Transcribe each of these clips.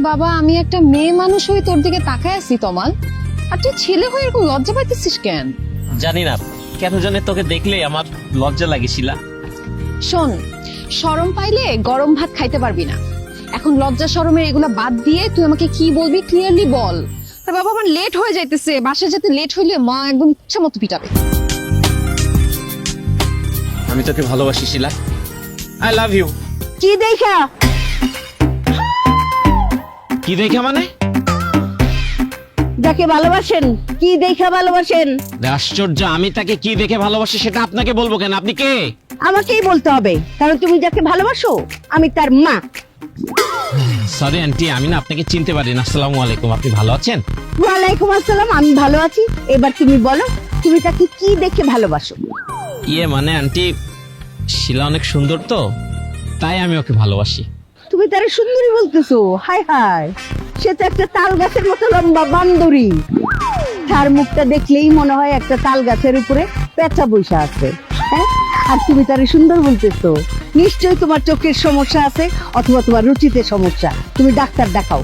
বাবা আমি একটা মেয়ে মানুষ হয়ে তোর দিকে তাকায় আছি তমাল, আর তুই ছেলে হয়ে এরকম লজ্জা পাইতেছিস কেন? জানি না কেন জানে তোকে দেখলে আমার লজ্জা লাগেছিল। শোন, শরম পাইলে গরম ভাত খাইতে পারবি না। এখন লজ্জা শরমের এগুলা বাদ দিয়ে তুই আমাকে কি বলবি ক্লিয়ারলি বল। তা বাবা আমার লেট হয়ে যাইতেছে, বাসায় যেতে লেট হইলে মা একদম ইচ্ছা মতো পিটাবে। আমি তোকে ভালোবাসি শিলা, আই লাভ ইউ। কি দেখা? কি দেখা মানে? যাকে ভালোবাসেন কি দেখা ভালোবাসেন? আশ্চর্য, আমি তাকে কি দেখে ভালোবাসি সেটা আপনাকে বলবো কেন? আপনি কে? আমাকেই বলতে হবে, কারণ তুমি যাকে ভালোবাসো আমি তার মা। সরি আন্টি, আমি না আপনাকে চিনতে পারি না। আসসালামু আলাইকুম, আপনি ভালো আছেন? ওয়ালাইকুম আসসালাম, আমি ভালো আছি। এবার তুমি বলো তুমি তাকে কি দেখে ভালোবাসো? ইয়ে মানে আন্টি, শিলা অনেক সুন্দর তো, তাই আমি ওকে ভালোবাসি। তুমি তার সুন্দরী বলতেছো? হায় হায়, সে তো একটা তাল গাছের মতো লম্বা বান্দরী। তার মুখটা দেখলেই মনে হয় একটা তাল গাছের উপরে পেঁচা বৈশা আছে। হ্যাঁ, আর তুমি তার সুন্দর বলতেছো? নিশ্চয়ই তোমার চোখের সমস্যা আছে, অথবা তোমার রুচিতে সমস্যা। তুমি ডাক্তার দেখাও।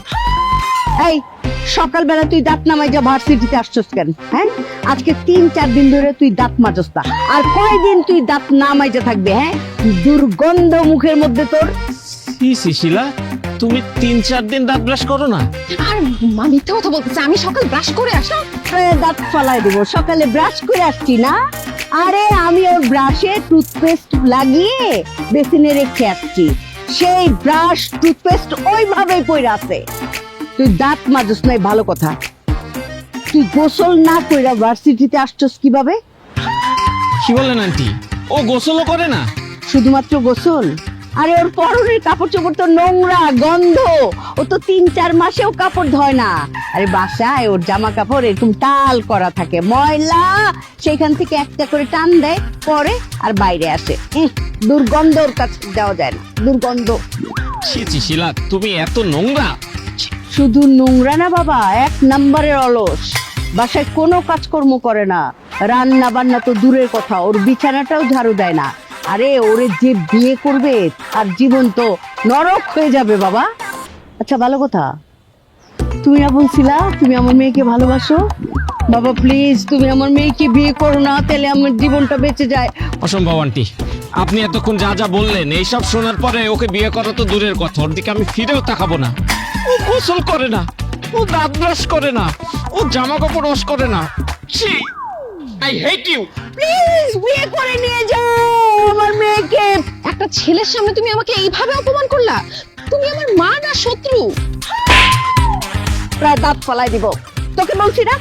এই সকালবেলা তুই দাঁত নামাই যা ভার্সিটিতে আসছস কেন? হ্যাঁ, আজকে 3-4 দিন ধরে তুই দাঁত মাজস না। আর কয়দিন তুই দাঁত না মাইজা থাকবে? হ্যাঁ, দুর্গন্ধ মুখের মধ্যে তোর। সি শিলা, তুমি 3-4 দিন দাঁত ব্রাশ করো না? আর মা মিথ্যা কথা বলতেছে, আমি সকাল ব্রাশ করে আসলাম। দাঁত ফালাই দেবো, সকালে ব্রাশ করে আসছি না? আরে আমি ওর ব্রাশে টুথপেস্ট লাগিয়ে বেসিনে রেখে আসছি, সেই ব্রাশ টুথপেস্ট ওইভাবেই পড়ে আছে। তুই দাঁত মাজস নাই ভালো কথা, তুই গোসল না কইরা ভার্সিটিতে আসছস কিভাবে? কি বলেন আন্টি? ও গোসলও করে না? শুধুমাত্র গোসল? আরে ওর পরনের কাপড় চোপড় তো নোংরা, গন্ধ। ও তো 3-4 মাসেও কাপড় ধয় না। আরে বাসায় ওর জামা কাপড় এরকম টাল করা থাকে, ময়লা, সেখান থেকে একটা করে টান দেয়, পরে আর বাইরে আসে। দুর্গন্ধ, ওর কাছে যাওয়া যায় না, দুর্গন্ধ। ছি ছি শিলা, তুমি এত নোংরা। শুধু নোংরা না বাবা, 1 নম্বরের অলস। বাসায় কোনো কাজকর্ম করে না, রান্না বান্না তো দূরের কথা, ওর বিছানাটাও ঝাড়ু দেয় না। আরে ওরে যে বিয়ে করবে আর জীবন তো নরক হয়ে যাবে বাবা। আচ্ছা ভালো কথা, তুমি না বলছিলা তুমি আমার মেয়েকে ভালোবাসো? বাবা প্লিজ তুমি আমার মেয়েকে বিয়ে করো না, তাহলে আমার জীবনটা বেঁচে যায়। অসম্ভব আন্টি, আপনি এতক্ষণ যা যা বললেন এইসব শোনার পরে ওকে বিয়ে করা তো দূরের কথা, ওর দিকে আমি ফিরেও তাকাবো না। ও গোসল করে না, ও দাঁত ব্রাশ করে না, ও জামা কাপড় ওয়াশ করে না। ছি, আই হেট ইউ। প্লিজ বিয়ে করে নিয়ে যাও আমার মেয়েকে। একটা ছেলের সামনে তুমি আমাকে এইভাবে অপমান করলা? তুমি আমার মা না শত্রু? প্রায় দাঁত ফলাই দিব। তোকে বলছি না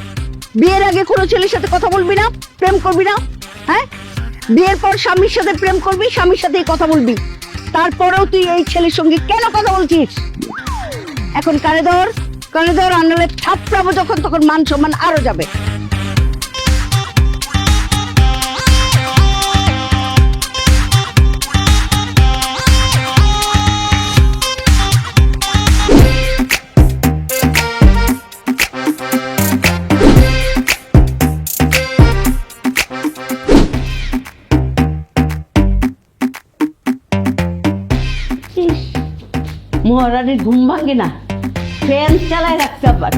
বিয়ের আগে কোনো ছেলের সাথে কথা বলবি না, প্রেম করবি না? হ্যাঁ, বিয়ের পর স্বামীর সাথে প্রেম করবি, স্বামীর সাথে কথা বলবি। তারপরেও তুই এই ছেলের সঙ্গে কেন কথা বলছিস? এখন কানে ধর, কানে ধর, আনলে থাপড়াবো যখন তখন মান সম্মান আরো যাবে। মহারানীর ঘুম ভাঙে না, ফ্যান চালায় রাখতে আবার।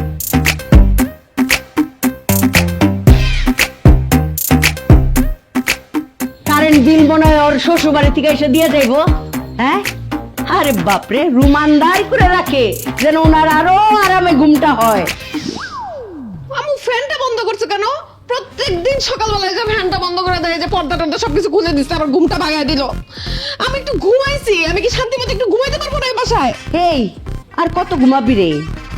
কারেন্ট বিল মনে হয় ওর শ্বশুর বাড়ি থেকে এসে দিয়ে যাইবো। হ্যাঁ, আরে বাপরে, রুমানদার করে রাখে যেন ওনার আরো আরামে ঘুমটা হয়। আমু ফ্যানটা বন্ধ করছো কেন? প্রত্যেকদিন সকালবেলায় যে ফ্যানটা বন্ধ করে দেয়, যে পর্দা টর্দা সবকিছু খুলে দিচ্ছে, আবার ঘুমটা ভাগায় দিল। আমি একটু ঘুমাইছি, আমি কি শান্তি মতো একটু ঘুমাইতে পারবো না এই বাসায়? এই আর কত ঘুমাবি রে?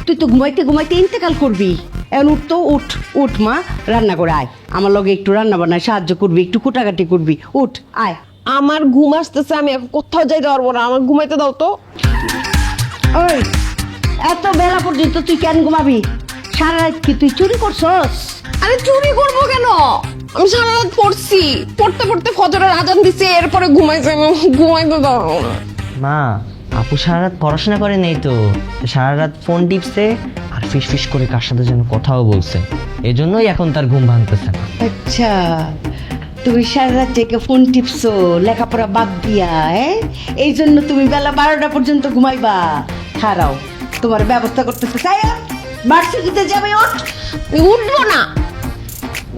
তুই তো ঘুমাইতে ঘুমাইতে ইন্তেকাল করবি। এখন উঠ তো, উঠ উঠ মা, রান্না করে আয়, আমার লগে একটু রান্না বান্নায় সাহায্য করবি, একটু কুটাকাটি করবি। উঠ আয়। আমার ঘুম আসতেছে, আমি এখন কোথাও যাইতে পারবো না, আমার ঘুমাইতে দাও তো। ওই এত বেলা পর্যন্ত তুই কেন ঘুমাবি? সারা রাত কি তুই চুরি করছস? আরে চুরি করবো কেন? আমি সারা রাত পড়ছি, পড়তে পড়তে ফজরের আজান দিছে, এরপরে ঘুমাইছে, ঘুমাইতে দাও। মা, আপু সারা রাত পড়াশোনা করে নেই তো, সারা রাত ফোন টিপছে আর ফিস ফিস করে কার সাথে যেন কথাও বলছে, এজন্যই এখন তার ঘুম ভাঙতেছে না। আচ্ছা, তুমি সারা রাত জেগে ফোন টিপছো লেখাপড়া বাদ দিয়া, হ্যাঁ? এই জন্য তুমি বেলা 12টা পর্যন্ত ঘুমাইবা? খারাও, তোমার ব্যবস্থা করতেছে। তাই ভার্সিটিতে যাবে, ওঠ। আমি উঠবো না।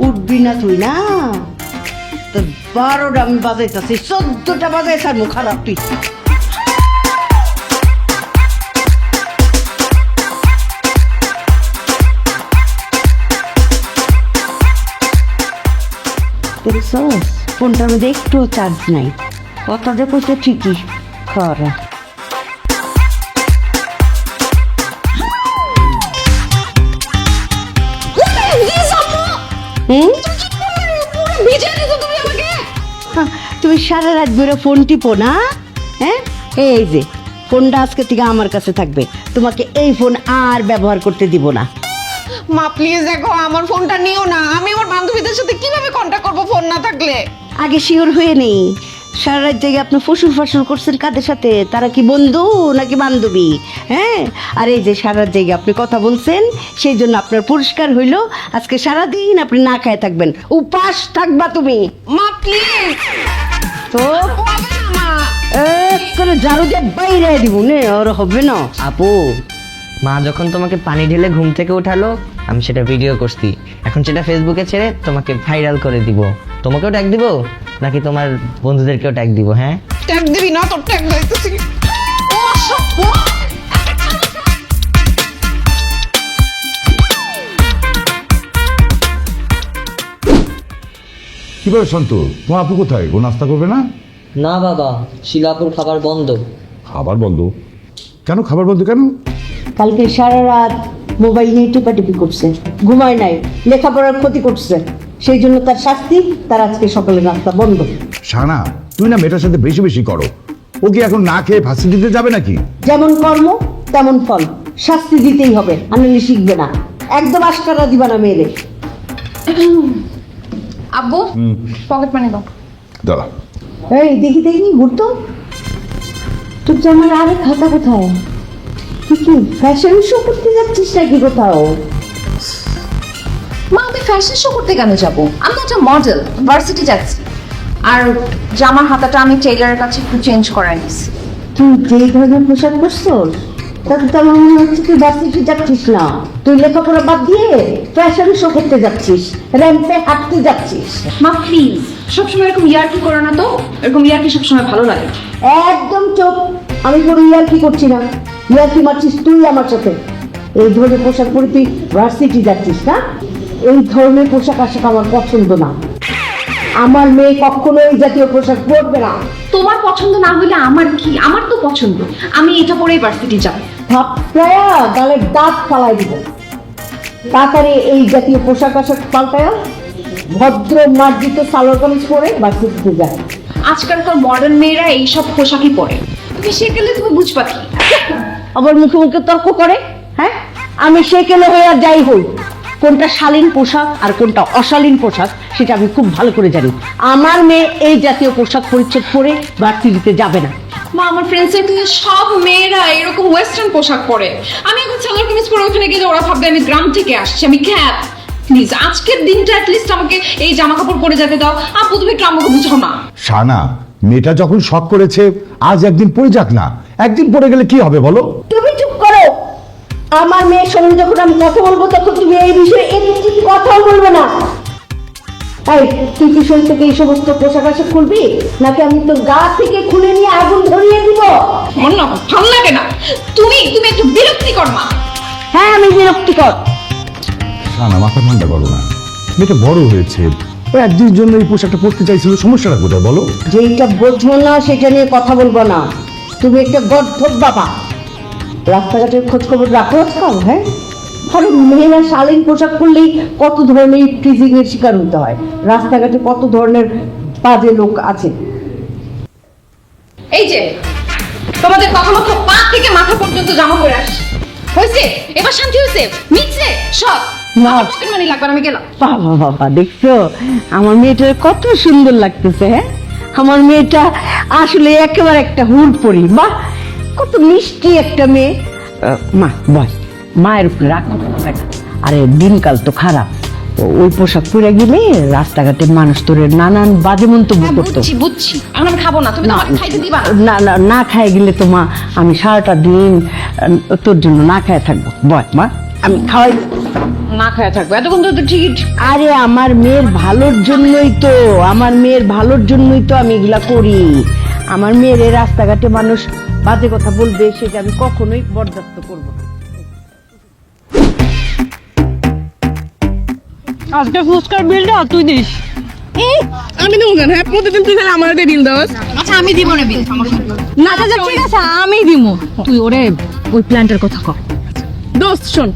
উঠবি না তুই? না, তোর 12টা আমি বাজাইতেছি, 14টা বাজাইছ আর মুখ খারাপ তুই। দেখছস ফোনটার মধ্যে একটু চার্জ নাই, কথা যে কইছে ঠিকই খরা। তুমি সারা রাত ধরে ফোন টিপো না? হ্যাঁ, এই যে ফোনটা আজকে থেকে আমার কাছে থাকবে, তোমাকে এই ফোন আর ব্যবহার করতে দিব না। মা প্লিজ দেখো, আমার ফোনটা নিও না। আমি আমার বান্ধবীদের সাথে কিভাবে কন্টাক্ট করবো ফোন না থাকলে? আগে শিওর হয়ে নেই, সারা রাত জায়গায় আপনি ফসুল ফাসুল করছেন কাদের সাথে? তারা কি বন্ধু নাকি বান্ধবী? হ্যাঁ, আর এই যে সারা রাত জায়গায় আপনি কথা বলছেন, সেই জন্য আপনার পুরস্কার হইল আজকে সারাদিন আপনি না খায় থাকবেন, উপাস থাকবা তুমি। মা প্লিজ। তো হবে না মা। করে ঝাড়ু দিয়ে বাইরে দিব নে, ওর হবে না। আপু, মা যখন তোমাকে পানি ঢেলে ঘুম থেকে উঠালো, আমি সেটা ভিডিও করছি। এখন সেটা ফেসবুকে ছেড়ে তোমাকে ভাইরাল করে দিব। তোমাকেও ট্যাগ দিব নাকি তোমার বন্ধুদেরকেও ট্যাগ দিব? হ্যাঁ, ট্যাগ দিবি না? তোর ট্যাগ দিতেছি। ও সব কি বলে সন্তু, তোমার আপু কোথায়? ও নাস্তা করবে না? না বাবা, শিলাপুর খাবার বন্ধ। খাবার বন্ধ কেন? খাবার বন্ধ কেন? কালকে সারা রাত মোবাইল নিয়ে টিপাটিপি করছে, ঘুমায় নাই, লেখাপড়ার ক্ষতি করছে, সেই জন্য তার শাস্তি, তার আজকে সকালে নাস্তা বন্ধ। সানা, তুমি না মেয়েটার সাথে বেশি বেশি করো। ও কি এখন না খেয়ে ফাঁসি দিতে যাবে নাকি? যেমন কর্ম তেমন ফল, শাস্তি দিতেই হবে, আনলে শিখবে না। একদম আশকারা দিবা না মেয়েরে। আব্বু পকেট মানি দাও। দাঁড়া, এই দেখি দেখি ঘুরতো তোর জামার আরে খাতা কোথায়? তুই কি ফ্যাশন শো করতে যাচ্ছিস নাকি কোথাও? মা আমি ফ্যাশন শো করতে কেন যাবো? আমি একটা মডেল, ভার্সিটি যাচ্ছি। আর জামার হাতাটা আমি টেইলারের কাছে একটু চেঞ্জ করাই নিছি। তুই যেই ধরনের পোশাক পরছস তাতে তো আমার মনে হচ্ছে তুই ভার্সিটি যাচ্ছিস না, তুই লেখাপড়া বাদ দিয়ে ফ্যাশন শো করতে যাচ্ছিস, র্যাম্পে হাঁটতে যাচ্ছিস। মা প্লিজ সবসময় এরকম ইয়ার্কি করো না তো। এরকম ইয়ার্কি সবসময় ভালো লাগে। একদম চোখ, আমি কোনো ইয়ার্কি করছি না। ইয়ার্কি মারছিস তুই আমার সাথে। এই ধরনের পোশাক পরে তুই ভার্সিটি যাচ্ছিস না? এই ধরনের পোশাক আশাক আমার পছন্দ না। আমার মেয়ে কখনো এই জাতীয় পোশাক পরবে না। তোমার পছন্দ না হলে আমার কি? আমার তো পছন্দ, আমি এটা পরেই ভার্সিটি যাব। থাপড়ায়া গালের দাঁত ফালাই দিব। তাড়াতাড়ি এই জাতীয় পোশাক আশাক পাল্টায়া ভদ্র মার্জিত সালোয়ার কামিজ পরে ভার্সিটিতে যায়। আজকালকার মডার্ন মেয়েরা এইসব পোশাকই পরে। তুমি সেকেলে তুমি বুঝবা কি? আবার মুখে মুখে তর্ক করে। হ্যাঁ, আমি সেকেলে হয়ে আর যাই হই, কোনটা শালীন পোশাক আর কোনটা অশালীন পোশাক সেটা আমি খুব ভালো করে জানি। আমার মেয়ে এই জাতীয় পোশাক পরিচ্ছদ পরে ভার্সিটিতে যাবে না। মা আমার ফ্রেন্ড সার্কেলে সব মেয়েরা এরকম ওয়েস্টার্ন পোশাক পরে। আমি এখন সালোয়ার কামিজ পরে ওখানে গেলে ওরা ভাববে আমি গ্রাম থেকে আসছি, আমি খ্যাত। প্লিজ আজকের দিনটা অ্যাটলিস্ট আমাকে এই জামা কাপড় পরে যেতে দাও। আপু তুমি একটু আমাকে বুঝাও না। সানা, মেয়েটা যখন শখ করেছে আজ একদিন পরে যাক না। একদিন পরে গেলে কি হবে বলো? তুমি চুপ করো। আমার মেয়ের সঙ্গে যখন আমি কথা বলবো তখন তুমি এই বিষয়ে একটি কথাও বলবে না। এই তুই কি শরীর থেকে এই সমস্ত পোশাক আশাক খুলবি নাকি আমি তো গা থেকে খুলে নিয়ে আগুন ধরিয়ে দিব? মন না ভালো লাগে না। তুমি তুমি একটু বিরক্তিকর মা। হ্যাঁ, আমি বিরক্তিকর। সানা, মাথা ঠান্ডা করো না। মেয়েটা বড় হয়েছে, ও একদিনের জন্য এই পোশাকটা পরতে চাইছিল, সমস্যাটা কোথায় বলো? যেইটা বোঝো না সেটা নিয়ে কথা বলবো না। তুমি একটা গর্ধব বাবা। রাস্তাঘাটের খোঁজ খবর রাখো আজকাল? হ্যাঁ, আরে মেয়েরা শালীন পোশাক পরলেই কত ধরনের টিজিং এর শিকার হতে হয়। রাস্তাঘাটে কত ধরনের বাজে লোক আছে। এই যে তোমাদের কথা মতো পা থেকে মাথা পর্যন্ত জামা পরে আসছে। হয়েছে, এবার শান্তি হয়েছে, মিটছে সব। না। পকেট মানি লাগবে না, আমি গেলাম। বাবা বাবা, দেখছো আমার মেয়েটার কত সুন্দর লাগতেছে। হ্যাঁ, আমার মেয়েটা আসলে একেবারে একটা হুড়পড়ি। বাহ, কত মিষ্টি একটা মেয়ে। মা বস, মায়ের উপরে রাখো। আরে দিনকাল তো খারাপ, ওই পোশাক পরে গেলে রাস্তাঘাটে মানুষ তোর নানান বাজে মন্তব্য করতো। বুঝছি বুঝছি, এখন আমি খাবো না, তুমি তো আমাকে খাইতে দিবা না। না না, না খায় গেলে তো মা আমি সারাটা দিন তোর জন্য না খায় থাকবো। বল মা, আমি খাওয়াই। না খায়া থাকবে এতক্ষণ তো টিকিট। আরে আমার মেয়ের ভালোর জন্যই তো, আমার মেয়ের ভালোর জন্যই তো আমি এগুলা করি। আমার মেয়ের এই রাস্তাঘাটে মানুষ বাজে কথা বলবে, সেটা আমি কখনোই বরদাস্ত করবো না। আজকে ফুচকার বিলটা তুই দিস। আমি দেবো কেন? হ্যাঁ, প্রতিদিন তুই খালি আমার বিল দাও। আচ্ছা আমি দিব না বিল, সমস্যা নেই। না আচ্ছা ঠিক আছে আমি দিমু, তুই ওরে ওই প্ল্যানটার কথা কর। দোস্ত শোন,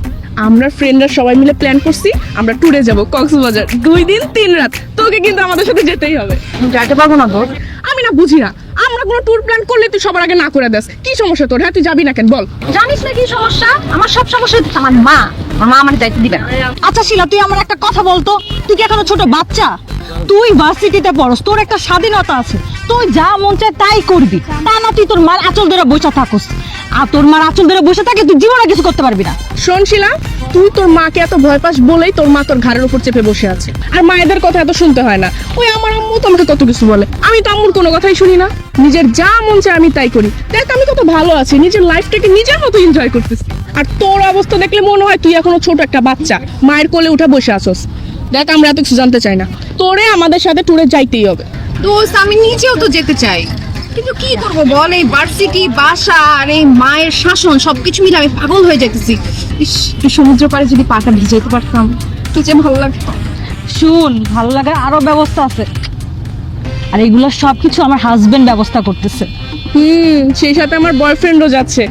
আমরা ফ্রেন্ডরা সবাই মিলে প্ল্যান করছি, আমরা ট্যুরে যাব কক্সবাজার 2 দিন 3 রাত। তোকে কিন্তু আমাদের সাথে যেতেই হবে। যাইতে পারবো না তোর? আমি না বুঝি না, আমরা কোনো ট্যুর প্ল্যান করলে তুই সবার আগে না করে দেস। কি সমস্যা তোর? হ্যাঁ তুই যাবি না কেন বল? জানিস না কি সমস্যা? আমার সব সমস্যা হচ্ছে আমার মা আমার দায়িত্ব দিবে না। আচ্ছা শিলা, তুই আমার একটা কথা বলতো, তুই কি এখনো ছোট বাচ্চা? তুই ভার্সিটিতে পড়স, তোর একটা স্বাধীনতা আছে, তুই যা মন চায় তাই করবি। তা না তুই তোর মার আঁচল ধরে বসে থাকস, আর তোর মার আঁচল ধরে বসে থাকে তুই জীবনে কিছু করতে পারবি না। শোন শিলা, তুই তোর মাকে এত ভয় পাস বলেই তোর মা তোর ঘাড়ের উপর চেপে বসে আছে। আর মায়েদের কথা এত শুনতে হয় না। ওই আমার আম্মু তো আমাকে কত কিছু বলে, আমি তো আম্মুর কোনো কথাই শুনি না। নিজের যা মন চায় আমি তাই করি। দেখ আমি কত ভালো আছি, নিজের লাইফটাকে নিজের মতো এনজয় করতেছি। আর তোর অবস্থা দেখলে মনে হয় তুই এখনো ছোট একটা বাচ্চা, মায়ের কোলে উঠে বসে আসোস। দেখ আমরা এত কিছু জানতে চাই না, তোরে আমাদের সাথে ট্যুরে যাইতেই হবে। দোস্ত আমি নিজেও তো যেতে চাই, কিন্তু কি করবো বল, এই ভার্সিটি, বাসা আর এই মায়ের শাসন সবকিছু মিলে আমি পাগল হয়ে যাইতেছি। ইস, এই সমুদ্র পাড়ে যদি পাটা ভিজাইতে পারতাম কি যে ভালো লাগতো। শুন, ভালো লাগার আরো ব্যবস্থা আছে, আর এগুলো সবকিছু আমার হাজবেন্ড ব্যবস্থা করতেছে। সেই সাথে আমার বয়ফ্রেন্ডও যাচ্ছে।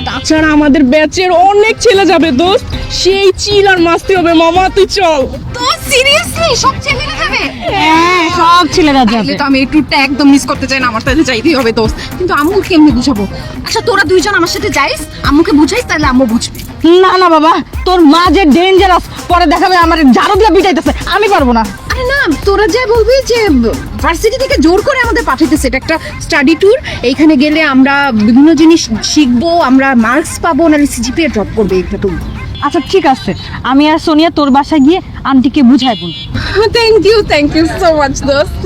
তাছাড়া আমাদের ব্যাচের অনেক ছেলে যাবে দোস্ত, সেই চিল আর মাস্তি হবে। মামা তুই চল। তো সিরিয়াসলি সব ছেলেরা যাবে? হ্যাঁ সব ছেলেরা যাবে। তাহলে তো আমি এই ট্যুরটা একদম মিস করতে চাই না, আমার তাহলে যাইতেই হবে দোস্ত। কিন্তু আম্মুকে কেমনে বুঝাবো? আচ্ছা তোরা দুইজন আমার সাথে যাইস, আম্মুকে বুঝাইস, তাহলে আম্মু বুঝবে। না না বাবা, তোর মা যে ডেঞ্জারাস, পরে দেখাবে আমার ঝাড়ু দিয়ে পিটাইতেছে, আমি পারবো না। আরে না, তোরা যাই বলবি যে ভার্সিটি থেকে জোর করে আমাদের পাঠাইতেছে, এটা একটা স্টাডি ট্যুর। এইখানে গেলে আমরা বিভিন্ন জিনিস শিখবো, আমরা মার্কস পাবো, নাহলে সিজিপিএ ড্রপ করবে একটা ট্যুর। আচ্ছা ঠিক আছে, আমি আর সোনিয়া তোর বাসায় গিয়ে আন্টিকে বুঝাই বলবো। থ্যাংক ইউ সো মাচ দোস্ত।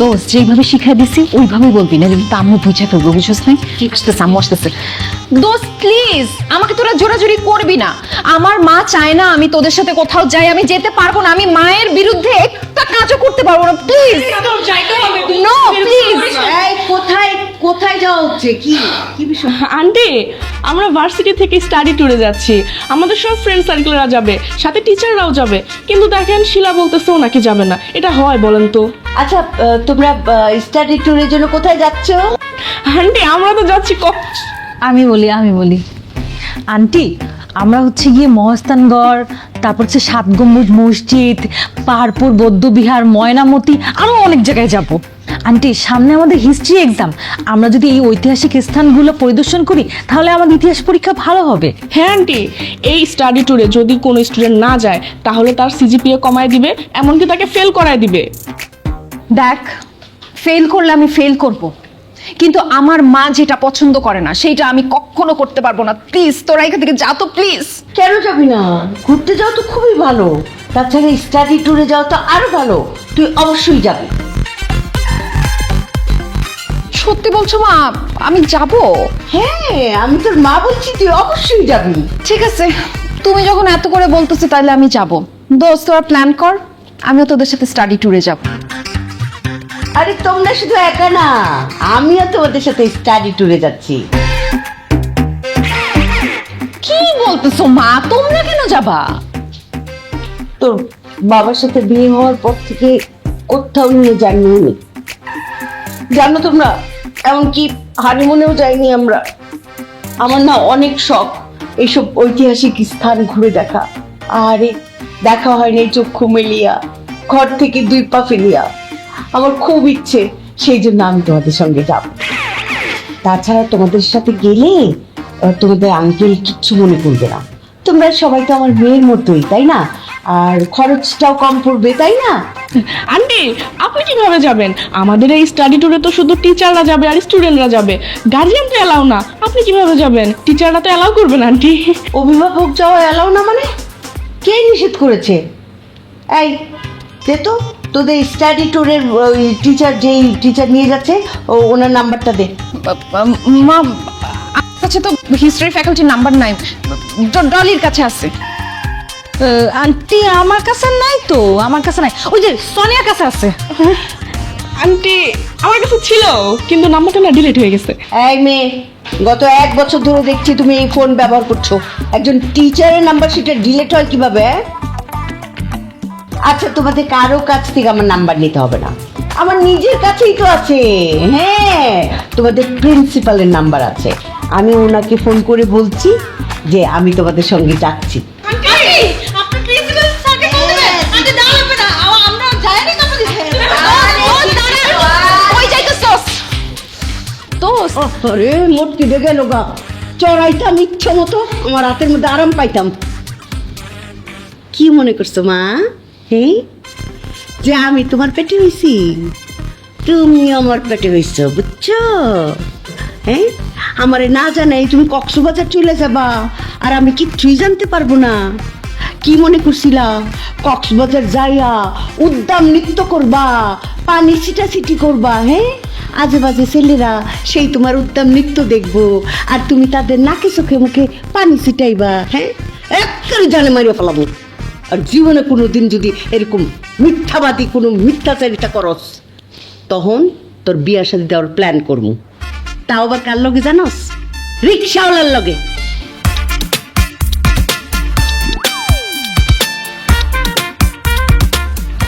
দোস্ত যেইভাবে শিখাই দিছি ওইভাবেই বলবি, না কিন্তু আম্মু বুঝে ফেলবো, বুঝছিস না? কি আসতেছে, আম্মু আসতেছে। দোস্ত প্লিজ আমাকে তোরা জোরাজুরি করবি না। আমার মা চায় না আমি তোদের সাথে কোথাও যাই, আমি যেতে পারবো না, আমি মায়ের বিরুদ্ধে একটা কাজও করতে পারবো না। Please no, please. এই কোথায় কোথায় যাওয়া হচ্ছে? কি কি বিষয়? আন্টি, আমরা ভার্সিটি থেকে স্টাডি ট্যুরে যাচ্ছি, আমাদের সব ফ্রেন্ড সার্কেলরা যাবে, সাথে টিচাররাও যাবে। কিন্তু দেখেন শিলা বলতেছে ও নাকি যাবে না। এটা হয় বলেন তো? আচ্ছা তোমরা স্টাডি ট্যুরের জন্য কোথায় যাচ্ছ? আন্টি আমরা তো যাচ্ছি আমি বলি আন্টি, আমরা হচ্ছে গিয়ে মহস্তানগড়, তারপর হচ্ছে 7 গম্বুজ মসজিদ, পাহাড়পুর বৌদ্ধবিহার, ময়নামতি, আরো অনেক জায়গায় যাব। আন্টি সামনে আমাদের হিস্ট্রি এক্সাম, আমরা যদি এই ঐতিহাসিক স্থানগুলো পরিদর্শন করি তাহলে আমাদের ইতিহাস পরীক্ষা ভালো হবে। হ্যাঁ আন্টি, এই স্টাডি ট্যুরে যদি কোনো স্টুডেন্ট না যায় তাহলে তার সিজিপিএ কমায় দিবে, এমনকি তাকে ফেল করায় দিবে। দেখ, ফেল করলে আমি ফেল করব, কিন্তু আমার মা যেটা পছন্দ করে না সেইটা আমি কখনো করতে পারবো না। প্লিজ তোরা এখান থেকে যা তো, প্লিজ। কেন যাবি না? ঘুরতে যাও তো খুবই ভালো, তাছাড়া স্টাডি ট্যুরে যাও তো আরো ভালো, তুই অবশ্যই যাবি। সত্যি বলছো মা? আমি যাব? হ্যাঁ আমি তোর মা বলছি, তুই অবশ্যই যাবি। ঠিক আছে, তুমি যখন এত করে বলতেছো তাহলে আমি যাব। দোস্ত তোরা প্ল্যান কর, আমিও তোদের সাথে স্টাডি ট্যুরে যাব। আরে তোমরা শুধু একা না, আমিও তোমাদের সাথে স্টাডি ট্যুরে যাচ্ছি। কি বলতেছো মা? তোমরা কেন যাবা? তোর বাবার সাথে বিয়ে হওয়ার পর থেকে কোথাও নিয়ে যাইনি, জানো তোমরা, এমনকি হানিমুনেও যাইনি আমরা। আমার না অনেক শখ এইসব ঐতিহাসিক স্থান ঘুরে দেখা, আরে দেখা হয়নি চক্ষু মেলিয়া, ঘর থেকে 2 পা ফেলিয়া। আমার খুব ইচ্ছে, সেই জন্য আমি তোমাদের সঙ্গে যাব। তাছাড়া তোমাদের সাথে গেলে তোমাদের আঙ্কেল কিচ্ছু মনে করবে না, তোমরা সবাই তো আমার মেয়ের মতোই, তাই না? আর খরচটাও কম পড়বে, তাই না? আন্টি আপনি কিভাবে যাবেন? আমাদের এই স্টাডি ট্যুরে তো শুধু টিচাররা যাবে আর স্টুডেন্টরা যাবে, গার্জিয়ান তো এলাও না। আপনি কিভাবে যাবেন? টিচাররা তো এলাও করবেন আন্টি। অভিভাবক যাওয়া এলাও না মানে? কে নিষেধ করেছে? এই দে তো তোদের স্টাডি ট্যুরের ওই যেই টিচার নিয়ে যাচ্ছে ওনার নাম্বারটা দে। মা আমার কাছে তো হিস্ট্রি ফ্যাকাল্টির নাম্বার নাই, ডলির কাছে আছে। আন্টি আমার কাছে নাই তো, আমার কাছে নাই, ওই যে সোনিয়ার কাছে আছে। আন্টি আমার কাছে ছিল, কিন্তু নাম্বারটা না ডিলিট হয়ে গেছে। এই মেয়ে, গত 1 বছর ধরে দেখছি তুমি এই ফোন ব্যবহার করছো, একজন টিচারের নাম্বার সেটা ডিলিট হয় কিভাবে? আচ্ছা, তোমাদের কারো কাছ থেকে আমার নাম্বার নিতে হবে না, আমার নিজের কাছেই তো আছে। হ্যাঁ, তোমাদের প্রিন্সিপালের নাম্বার আছে, আমি ওনাকে ফোন করে বলছি যে আমি তোমাদের সঙ্গে যাচ্ছি। আরে মোটকি দেখে গেল গা, চড়াইতাম ইচ্ছা মতো, আমার রাতের মধ্যে আরাম পাইতাম। কি মনে করছো মা? হ্যাঁ, যে আমি তোমার পেটে হয়েছি, তুমি আমার পেটে হয়েছ, বুঝছো? হ্যাঁ, আমারে না জানাই তুমি কক্সবাজার চলে যাবা আর আমি কিচ্ছুই জানতে পারবো না। কি মনে করছিলা কক্সবাজার যাইয়া উদ্দাম নৃত্য করবা, পানি ছিটাছিটি করবা? হ্যাঁ, আজে বাজে ছেলেরা সেই তোমার উদ্দাম নৃত্য দেখবো আর তুমি তাদের নাকে চোখে মুখে পানি ছিটাইবা। হ্যাঁ, একেবারে জানে মারিয়া ফেলাবো। আর জীবনে কোনোদিন যদি এরকম মিথ্যাবাদী কোনো মিথ্যাচারিতা করস, তখন তোর বিয়া শাদী দেওয়ার প্ল্যান করবো। তাও আবার কার লগে জানোস? রিক্সাওয়ালার লগে।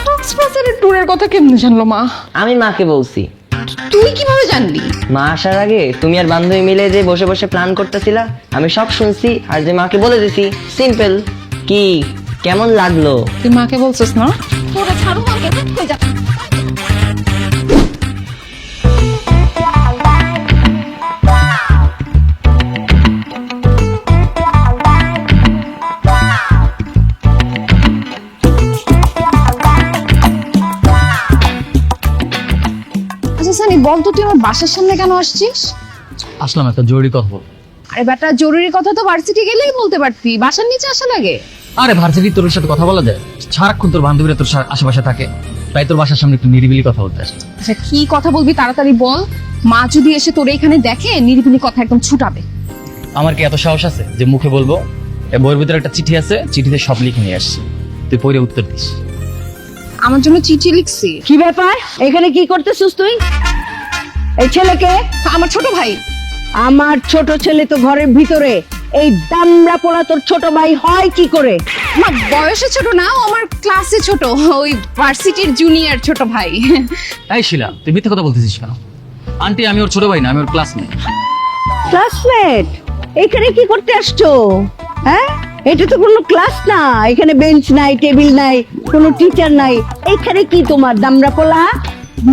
কক্সবাজারের ট্যুরের কথা কেমনে জানলো মা? আমি মাকে বলছি। তুই কিভাবে জানলি? মা আসার আগে তুমি আর বান্ধবী মিলে যে বসে বসে প্ল্যান করতেছিলা, আমি সব শুনছি আর যে মাকে বলে দিছি। সিম্পল। কি কেমন লাগলো? তুই মাকে বলছিস না? তোরা ছাড়ু মাকে, কই যা। আচ্ছা সানি, বল তো তুই আমার বাসার সামনে কেন আসছিস? আসলাম একটা জরুরি কথা বল। আরে বেটা, জরুরি কথা তো ভার্সিটি গেলেই বলতে পারতি, বাসার নিচে আসা লাগে? আরে ভার্সিটি তোর সাথে কথা বলা যায়? সারাক্ষণ তোর বান্ধবীরা তোর আশেপাশে থাকে, তাই তোর বাসার সামনে একটু নিরিবিলি কথা বলতে আসে। আচ্ছা, কি কথা বলবি তাড়াতাড়ি বল, মা যদি এসে তোর এখানে দেখে নিরিবিলি কথা একদম ছুটাবে। আমার কি এত সাহস আছে যে মুখে বলবো? এই বইয়ের ভিতরে একটা চিঠি আছে, চিঠিতে সব লিখে নিয়ে আসছি, তুই পড়ে উত্তর দিস। আমার জন্য চিঠি লিখছি? কি ব্যাপার, এখানে কি করতেছিস তুই? এই ছেলেকে? আমার ছোট ভাই। আমার ছোট ছেলে তো ঘরের ভিতরে, এই দামড়া পোলা তোর ছোট ভাই হয় কি করে? মা, বয়সে ছোট না, ও আমার ক্লাসে ছোট, ওই ভার্সিটির জুনিয়র ছোট ভাই। এই শিলা, তুই মিথ্যে কথা বলতেছিস কেন? আন্টি, আমি ওর ছোট ভাই না, আমি ওর ক্লাসমেট। ক্লাসমেট? এখানে কি করতে আসছো? হ্যাঁ, এটা তো কোনো ক্লাস না, এখানে বেঞ্চ নাই, টেবিল নাই, কোনো টিচার নাই, এখানে কি তোমার দামড়া পোলা?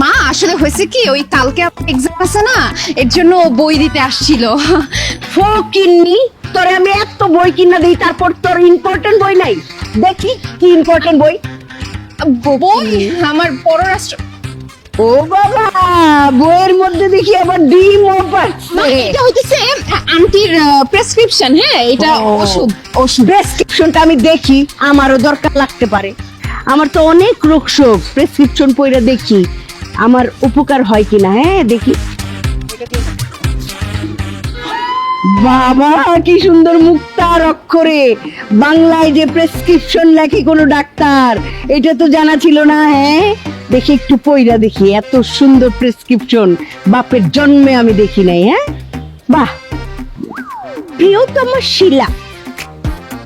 মা, আসলে হয়েছে কি, ওই কালকে এক্সাম আছে না, এর জন্য ও বই দিতে আসছিল। ফকিন্নি, তোরে আমি এত বই কিনা দিই, তারপর তোর ইম্পর্টেন্ট বই নাই? দেখি কি ইম্পর্টেন্ট বই। বই আমার পররাষ্ট্র। ও বাবা, বইয়ের মধ্যে দেখি আবার ডিমও পাচ্ছে। এটা হইতেছে আন্টির প্রেসক্রিপশন। হ্যাঁ, এটা ওষুধ। প্রেসক্রিপশনটা আমি দেখি, আমারও দরকার লাগতে পারে। আমার তো অনেক রোগ শোক, প্রেসক্রিপশন পড়ে দেখি আমার উপকার হয় কিনা। হ্যাঁ, দেখি। বাবা, কি সুন্দর মুক্তার অক্ষরে বাংলায় যে প্রেসক্রিপশন লেখে কোনো ডাক্তার, এটা তো জানা ছিল না। হ্যাঁ, দেখি একটু পইরা দেখি, এত সুন্দর প্রেসক্রিপশন বাপের জন্মে আমি দেখি নাই। হ্যাঁ, বাহ, প্রিয়তমা শিলা,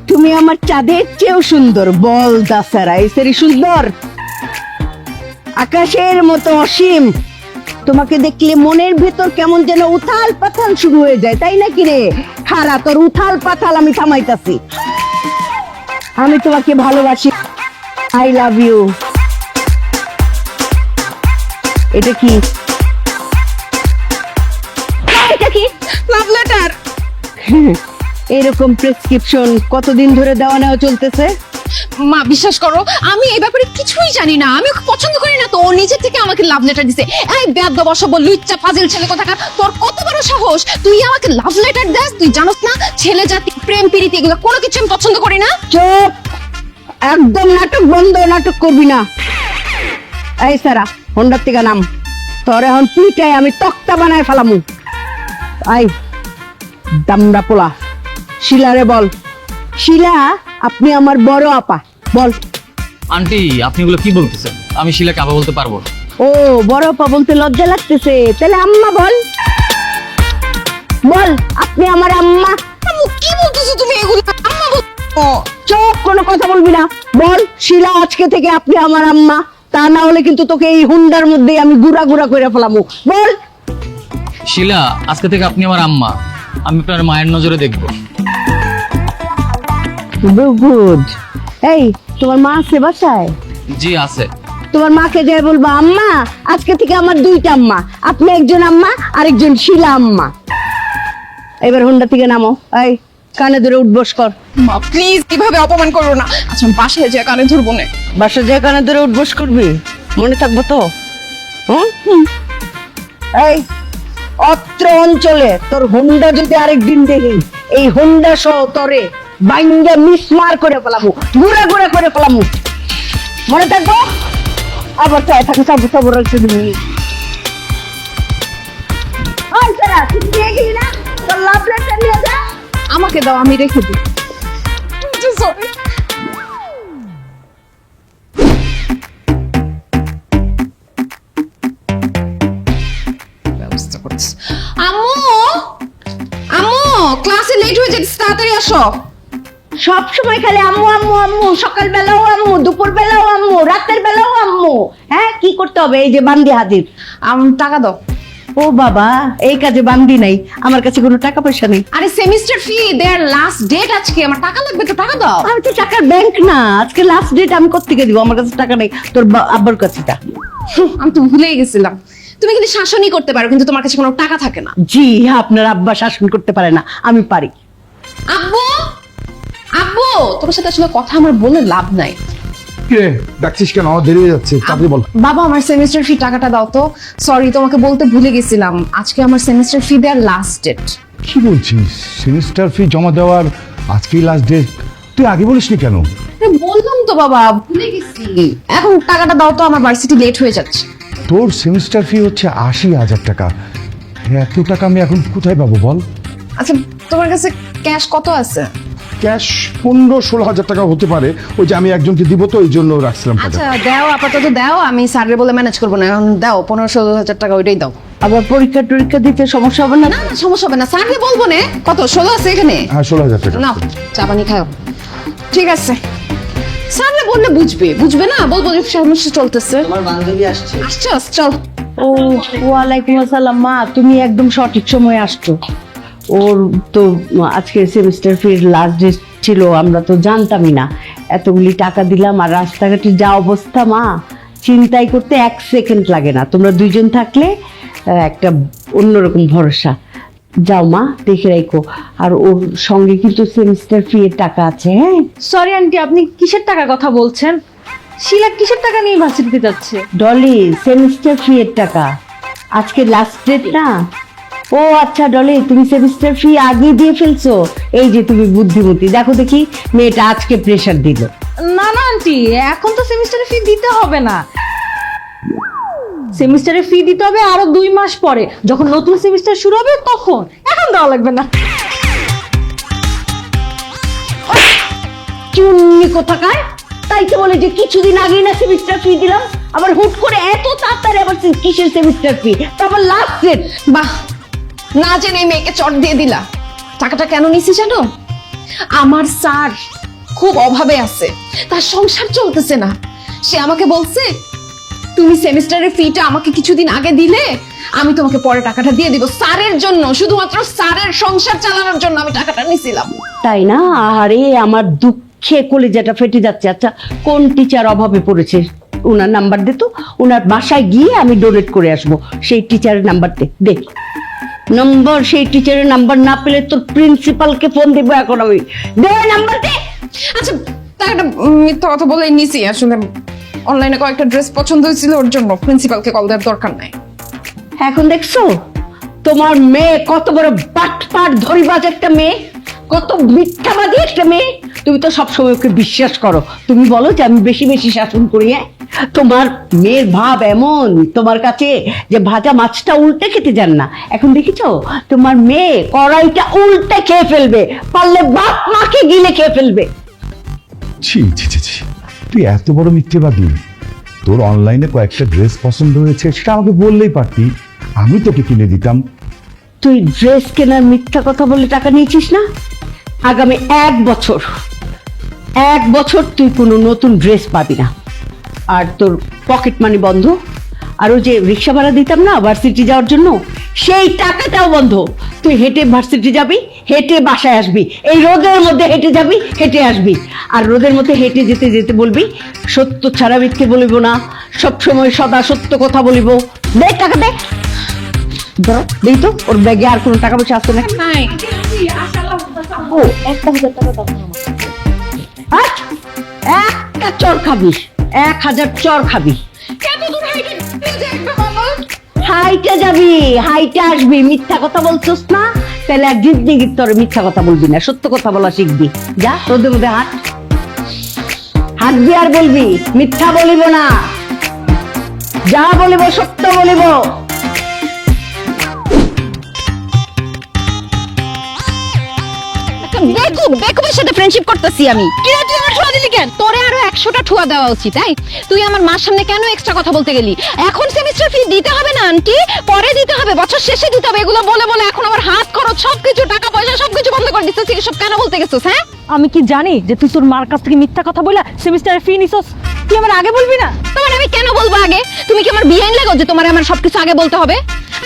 তুমি আমার চাঁদের চেয়েও সুন্দর। বল দাসারা, এই সেরি সুন্দর, আকাশের মতো অসীম। তোমাকে দেখলে মনের ভেতর কেমন যেন উথাল পাথাল শুরু হয়ে যায়, তাই নাকি রে? খারা তোর উথাল পাথাল আমি থামাইতাছি। আমি তোমাকে ভালোবাসি, আই লাভ ইউ। এটা কি? এটা কি? Love letter. এরকম প্রেসক্রিপশন কতদিন ধরে দেওয়া নেওয়া চলতেছে? মা, বিশ্বাস করো, আমি এই ব্যাপারে কিছুই জানি না, আমি ওকে পছন্দ করি না, তো ও নিজে থেকে আমাকে লাভ লেটার দিছে। এই বেয়াদব অসভ্য লুচ্চা ফাজিল ছেলে কোথাকার, তোর কত বড় সাহস, তুই আমাকে লাভ লেটার দেস? তুই জানোস না ছেলে জাতি, প্রেম প্রীতি এগুলো কোনো কিছু আমি পছন্দ করি না। চুপ, একদম নাটক বন্ধ, নাটক করবি না। এই সারা হোন্ডার থেকে নাম, তোর এখন পিটাই আমি তক্তা বানায় ফেলামু। আই দামড়া পোলা, শিলারে বল, শিলা আপনি আমার বড় আপা, বল। আন্টি আপনি এগুলো কি বলতেছেন? আমি শিলাকে আবার বলতে পারবো না। ও বড় আপা বলতে লজ্জা লাগতেছে, তাহলে আম্মা বল, বল আপনি আমার আম্মা। কি বলতেছো তুমি এগুলো? আম্মা চুপ, কোনো কথা বলবি না। বল শিলা আজকে থেকে আপনি আমার আম্মা, তা না হলে কিন্তু তোকে এই হুন্ডার মধ্যে আমি গুড়া গুড়া করে ফেলামু। বল। শিলা আজকে থেকে আপনি আমার আম্মা, আমি আপনার মায়ের নজরে দেখবো। গুড। এই তোমার মা আছে বাসায়? জি আছে। তোমার মাকে যাই বলবা, আম্মা আজকে থেকে আমার দুইটা আম্মা, আপনি একজন আম্মা আরেকজন শিলা আম্মা। এবার হুন্ডা থেকে নামো, এই কানে ধরে উঠবস কর। মা প্লিজ কিভাবে অপমান করো না। আচ্ছা আমি বাসায় যে কানে ধরবো না। বাসা যে কানে ধরে উঠবস করবি, মনে থাকবো তো? হুম? এই অত্র অঞ্চলে তোর হুন্ডা যদি আরেকদিন দেখি, এই হুন্ডা সহ তোরে বাইঙ্গা মিসমার করে ফেলামু, গুড়া গুড়া করে ফেলামু, মনে থাকবো? আবার চাই থাকে সাবু সাবু রাখতে দিবি। ওই সারা তুই নিয়ে গেলি না তোর লাভ লেটার নিয়ে যা। আমাকে দাও, আমি রেখে দিই। সরি। ব্যবস্থা করছি। আম্মু, আম্মু ক্লাসে লেট হয়ে যাচ্ছে, তাড়াতাড়ি আসো। সব সময় খালি আম্মু আম্মু আম্মু, সকাল বেলাও আম্মু, দুপুর বেলাও আম্মু, রাতের বেলাও আম্মু। হ্যাঁ কি করতে হবে? এই যে বান্দি হাজির। টাকা দাও। ও বাবা, এই কাজে বান্দি নাই, আমার কাছে কোনো টাকা পয়সা নেই। আরে সেমিস্টার ফি দেয়ার লাস্ট ডেট আজকে, আমার টাকা লাগবে তো, টাকা দাও। আমি তো টাকার ব্যাংক না, আজকে লাস্ট ডেট, আমি কোত্থেকে দিব? আমার কাছে টাকা নেই, তোর আব্বার কাছে টা। আমি তো ভুলেই গেছিলাম। তুমি কিন্তু শাসনই করতে পারো, কিন্তু তোমার কাছে কোনো টাকা থাকে না। জি, আপনার আব্বা শাসন করতে পারে না, আমি পারি। আব্বু, আব্বু তোমার সাথে আসলে কথা আমার বলে লাভ নাই। কিরে ডাকছিস কেন? আমার দেরি হয়ে যাচ্ছে, তাড়াতাড়ি বল। বাবা আমার সেমিস্টার ফি টাকাটা দাও তো। সরি তোমাকে বলতে ভুলে গেছিলাম, আজকে আমার সেমিস্টার ফি দেয়ার লাস্ট ডেট। কি বলছিস? সেমিস্টার ফি জমা দেওয়ার আজকেই লাস্ট ডেট? তুই আগে বলিসনি কেন? বললাম তো বাবা, ভুলে গেছি। এখন টাকাটা দাও তো, আমার ভার্সিটি লেট হয়ে যাচ্ছে। তোর সেমিস্টার ফি হচ্ছে 80,000 টাকা। এত টাকা আমি এখন কোথায় পাবো বল? আচ্ছা তোমার কাছে ক্যাশ কত আছে? ক্যাশ 15-16 হাজার টাকা হতে পারে, ওই যে আমি একজনকে দিব তো এই জন্য রাখছিলাম টাকা। আচ্ছা দাও, আপাতত দাও, আমি স্যারের বলে ম্যানেজ করবো না। এখন দাও 15-16 হাজার টাকা, ওইটাই দাও। আবার পরীক্ষা টরীক্ষা দিতে সমস্যা হবে না? না না সমস্যা হবে না, স্যারকে বলবো না। কত 16 আছে এখানে? হ্যাঁ 16,000 টাকা। না চা পানি খাও। ঠিক আছে, স্যারকে বললে বুঝবে, বুঝবে না? বলবো যে সমস্যা চলতেছে। তোমার বান্ধবী আসছে। আসছস, চল। ও ওয়ালাইকুম আসসালাম। মা তুমি একদম সঠিক সময় আসছো। ওর তো আজকে সেমিস্টার ফির লাস্ট ডেট ছিল, আমরা তো জানতামই না। এতগুলি টাকা দিলাম, আর রাস্তাঘাটে যা অবস্থা মা, চিন্তাই করতে 1 সেকেন্ড লাগে না। তোমরা দুইজন থাকলে একটা অন্যরকম ভরসা। যাও মা, দেখে রাখো। আর ওর সঙ্গে কিন্তু সেমিস্টার ফি এর টাকা আছে। হ্যাঁ সরি আন্টি, আপনি কিসের টাকার কথা বলছেন? শিলা কিসের টাকা নিয়ে ভার্সিটিতে যাচ্ছে? ডলি, সেমিস্টার ফি এর টাকা আজকে লাস্ট ডেট না। ও আচ্ছা ডলি, তুমি সেমিস্টার ফি আগে দিয়ে ফেলছো। এই যে তুমি বুদ্ধিমতী, দেখো দেখি মেয়েটা আজকে প্রেসার দিল। না না আন্টি, এখন তো সেমিস্টারের ফি দিতে হবে না। সেমিস্টারের ফি দিতে হবে আরো 2 মাস পরে, যখন নতুন সেমিস্টার শুরু হবে তখন। এখন দেওয়া লাগবে না। চুন্নি কোথাকার, তাই তো বলে যে কিছুদিন আগেই না সেমিস্টার ফি দিলাম, আবার হুট করে এত তাড়াতাড়ি আবার কিসের সেমিস্টার ফি, তারপর লাস্ট ডেট। বাহ, না জেনে এই মেয়েকে চট দিয়ে দিলা। টাকাটা কেন নিছি জানো? আমার স্যার খুব অভাবে আছে, তার সংসার চলতেছে না। সে আমাকে বলছে তুমি সেমিস্টারের ফিটা আমাকে কিছুদিন আগে দিলে আমি তোমাকে পরে টাকাটা দিয়ে দিব। স্যারের জন্য, শুধুমাত্র স্যারের সংসার চালানোর জন্য আমি টাকাটা নিছিলাম। তাই না? আরে আমার দুঃখে কলিজাটা ফেটে যাচ্ছে। আচ্ছা কোন টিচার অভাবে পড়েছে, ওনার নাম্বার দে তো, ওনার বাসায় গিয়ে আমি ডোনেট করে আসবো। সেই টিচারের নাম্বার দে নম্বর। সেই টিচারের নাম্বার না পেলে তোর প্রিন্সিপালকে ফোন দেবো এখন আমি। দে নাম্বার দে। আচ্ছা টাকাটা মিথ্যা কথা বলে নিছি, আসলে অনলাইনে কয়েকটা ড্রেস পছন্দ হয়েছিল, ওর জন্য প্রিন্সিপালকে কল দেওয়ার দরকার নাই। এখন দেখছো তোমার মেয়ে কত বড় বাটপাট ধরিবাজ একটা মেয়ে, কত মিথ্যাবাদী একটা মেয়ে। তুমি তো সবসময় ওকে বিশ্বাস করো। তুমি বলো যে আমি বেশি বেশি শাসন করি। হ্যাঁ, তোমার মেয়ের ভাব এমন তোমার কাছে যে ভাজা মাছটা উল্টে খেতে যান না। এখন দেখেছো তোমার মেয়ে কড়াইটা উল্টে খেয়ে ফেলবে, পারলে বাপ মাকে গিলে খেয়ে ফেলবে। ছি ছি ছি ছি, তুই এত বড় মিথ্যেবাদী। তোর অনলাইনে কয়েকটা ড্রেস পছন্দ হয়েছে, সেটা আমাকে বললেই পারতি, আমি তোকে কিনে দিতাম। তুই ড্রেস কেনার মিথ্যা কথা বলে টাকা নিয়েছিস না? আগামী 1 বছর তুই কোনো নতুন ড্রেস পাবি না। আর তোর পকেট মানি বন্ধ। আর ওই যে রিক্সা ভাড়া দিতাম না ভার্সিটি যাওয়ার জন্য, সেই টাকাটাও বন্ধ। তুই হেঁটে ভার্সিটি যাবি, হেঁটে বাসায় আসবি। এই রোদের মধ্যে হেঁটে যাবি, হেঁটে আসবি। আর রোদের মধ্যে হেঁটে যেতে যেতে বলবি, সত্য ছাড়া মিথ্যে বলিব না, সবসময় সদা সত্য কথা বলিব। দে টাকা দে। ধরো দেই তো, ওর ব্যাগে আর কোনো টাকা পয়সা আসতো না। ও 1,000 টাকা দাও। একটা চর খাবি, 1000 চর খাবি। হাইটে যাবি, হাইটে আসবি। মিথ্যা কথা বলছস না, তাহলে এক জিন্দেগির তোর মিথ্যা কথা বলবি না, সত্য কথা বলা শিখবি। যা রোদের মধ্যে হাঁটবি আর বলবি মিথ্যা বলিব না, যা বলিব সত্য বলিব। বেকুবের সাথে ফ্রেন্ডশিপ করতেছি আমি। কি রে, তুই আমার ঠুয়া দিলি কেন? তোরে আরো 100টা ঠুয়া দেওয়া উচিত। তাই তুই আমার মার সামনে কেন এক্সট্রা কথা বলতে গেলি? এখন সেমিস্টার ফি দিতে হবে না আন্টি, পরে দিতে হবে, বছর শেষে দিতে হবে। এগুলো বলে বলে এখন আমার হাত খরচ সবকিছু, টাকা পয়সা সবকিছু বন্ধ করে দিতেছিস। এসব কেন বলতে গেছিস? হ্যাঁ, আমি কি জানি যে তুই তোর মার কাছ থেকে মিথ্যা কথা বলে সেমিস্টারে ফি নিছস? তুই আমার আগে বলবি না? তোমার আমি কেন বলবো আগে? তুমি কি আমার বিয়ে লাগো যে তোমার আমার সবকিছু আগে বলতে হবে?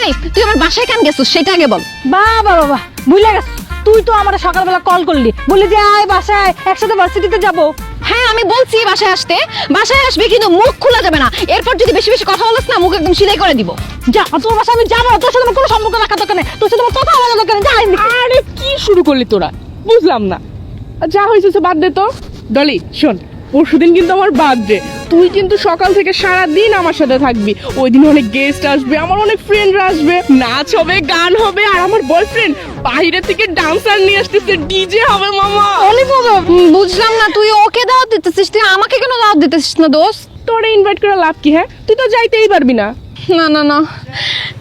এই তুই আমার বাসায় কেন গেছিস সেটা আগে বল। বাবা বাবা, ভুলে গেছ। তুই তো আমার সকালবেলা কল করলি, বললি যে আয় বাসায় একসাথে ভার্সিটিতে যাবো। হ্যাঁ, আমি বলছি বাসায় আসতে, বাসায় আসবি, কিন্তু মুখ খোলা যাবে না। এরপর যদি বেশি বেশি কথা বলিস না, মুখ একদম সিলাই করে দিব। যা, তোর বাসায় আমি যাবো। তোর সাথে আমার কোনো সম্পর্ক রাখা দরকার নেই, তোর সাথে আমার কথা বলা দরকার নেই। যা এমনি। আরে কি শুরু করলি তোরা, বুঝলাম না। যা হয়েছে বাদ দে তো। ডলি শোন, পরশুদিন কিন্তু আমার বার্থডে। তুই কিন্তু সকাল থেকে সারা দিন আমার সাথে থাকবি। ওই দিন অনেক গেস্ট আসবে, আমার অনেক ফ্রেন্ডরা আসবে, নাচ হবে, গান হবে। আর আমার বয়ফ্রেন্ড বাইরে থেকে ডান্সার নিয়ে আসতেছে, ডিজে হবে মামা। বুঝলাম না, তুই ওকে দাওয়াত দিতেছিস, তুই আমাকে কেন দাওয়াত দিতেছিস না দোস্ত? তোরে ইনভাইট করে লাভ কি? হ্যাঁ, তুই তো যাইতেই পারবি না। না না না,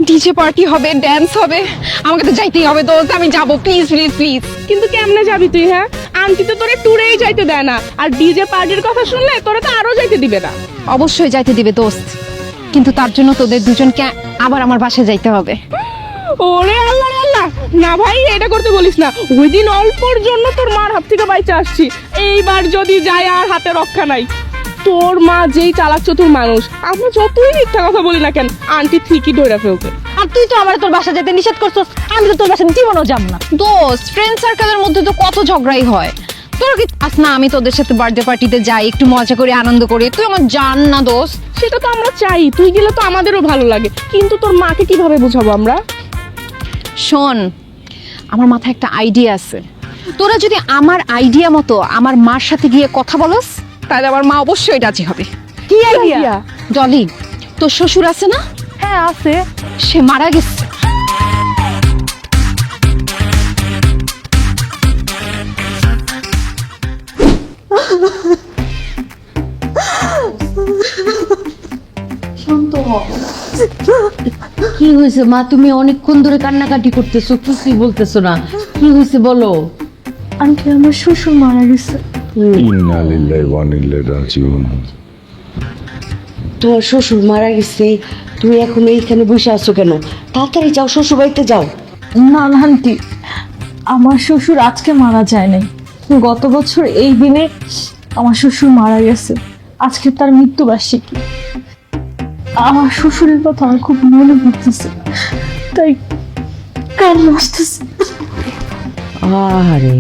ডিজে পার্টি হবে, ড্যান্স হবে, আমাকে তো যাইতেই হবে দোস্ত। আমি যাবো, প্লিজ প্লিজ প্লিজ। কিন্তু কেমনে যাবি তুই? হ্যাঁ, আন্টি তো তোরে ট্যুরেই যাইতে দেয় না, আর ডিজে পার্টির কথা শুনলে তোরে তো আরো যাইতে দিবে না। অবশ্যই যাইতে দিবে দোস্ত, কিন্তু তার জন্য তোদের দুজনকে আবার আমার বাসায় যাইতে হবে। ওরে আল্লাহ রে আল্লাহ, না ভাই এটা করতে বলিস না। ওই দিন অল্পর জন্য তোর মার হাত থেকে বাইচে আসছি, এইবার যদি যায় আর হাতে রক্ষা নাই। তোর মা যেই চালাক চতুর মানুষ, আমরা যতই মিথ্যা কথা বলি না কেন, আন্টি ঠিকই ধরে ফেলতে। আর তুই তো আমার তোর বাসা যেতে নিষেধ করছস, আমি তো তোর বাসা জীবনও যাব না। দোস্ত, ফ্রেন্ড সার্কেলের মধ্যে তো কত ঝগড়াই হয়। তোর কি আস না আমি তোদের সাথে বার্থডে পার্টিতে যাই, একটু মজা করে আনন্দ করি? তুই আমার জান না দোস্ত। সেটা তো আমরা চাই, তুই গেলে তো আমাদেরও ভালো লাগে, কিন্তু তোর মাকে কিভাবে বোঝাবো আমরা? শোন, আমার মাথায় একটা আইডিয়া আছে। তোরা যদি আমার আইডিয়া মতো আমার মার সাথে গিয়ে কথা বলস, তাহলে আমার মা অবশ্যই রাজি হবে। কি আইডিয়া? ডলি, তোর শ্বশুর আছে না? হ্যাঁ আছে। সে মারা গেছে। কি হয়েছে মা? তুমি অনেকক্ষণ ধরে কান্নাকাটি করতেছো, কিছুই বলতেছো না। কি হয়েছে বলো। আন্টি, আমার শ্বশুর মারা গেছে। ইন্না লিল্লাহি ওয়া ইন্না ইলাইহি রাজিউন। তোমার শ্বশুর মারা গেছে, তুমি এখন এইখানে বসে আছো কেন? তাড়াতাড়ি যাও, শ্বশুর বাড়িতে যাও। না না আন্টি, আমার শ্বশুর আজকে মারা যায় নাই। গত বছর এই দিনে আমার শ্বশুর মারা গেছে। আজকে তার মৃত্যুবার্ষিকী। আমার শ্বশুরের কথা আমার খুব মনে পড়তেছে, তাই কান্না আসতেছে। আরে,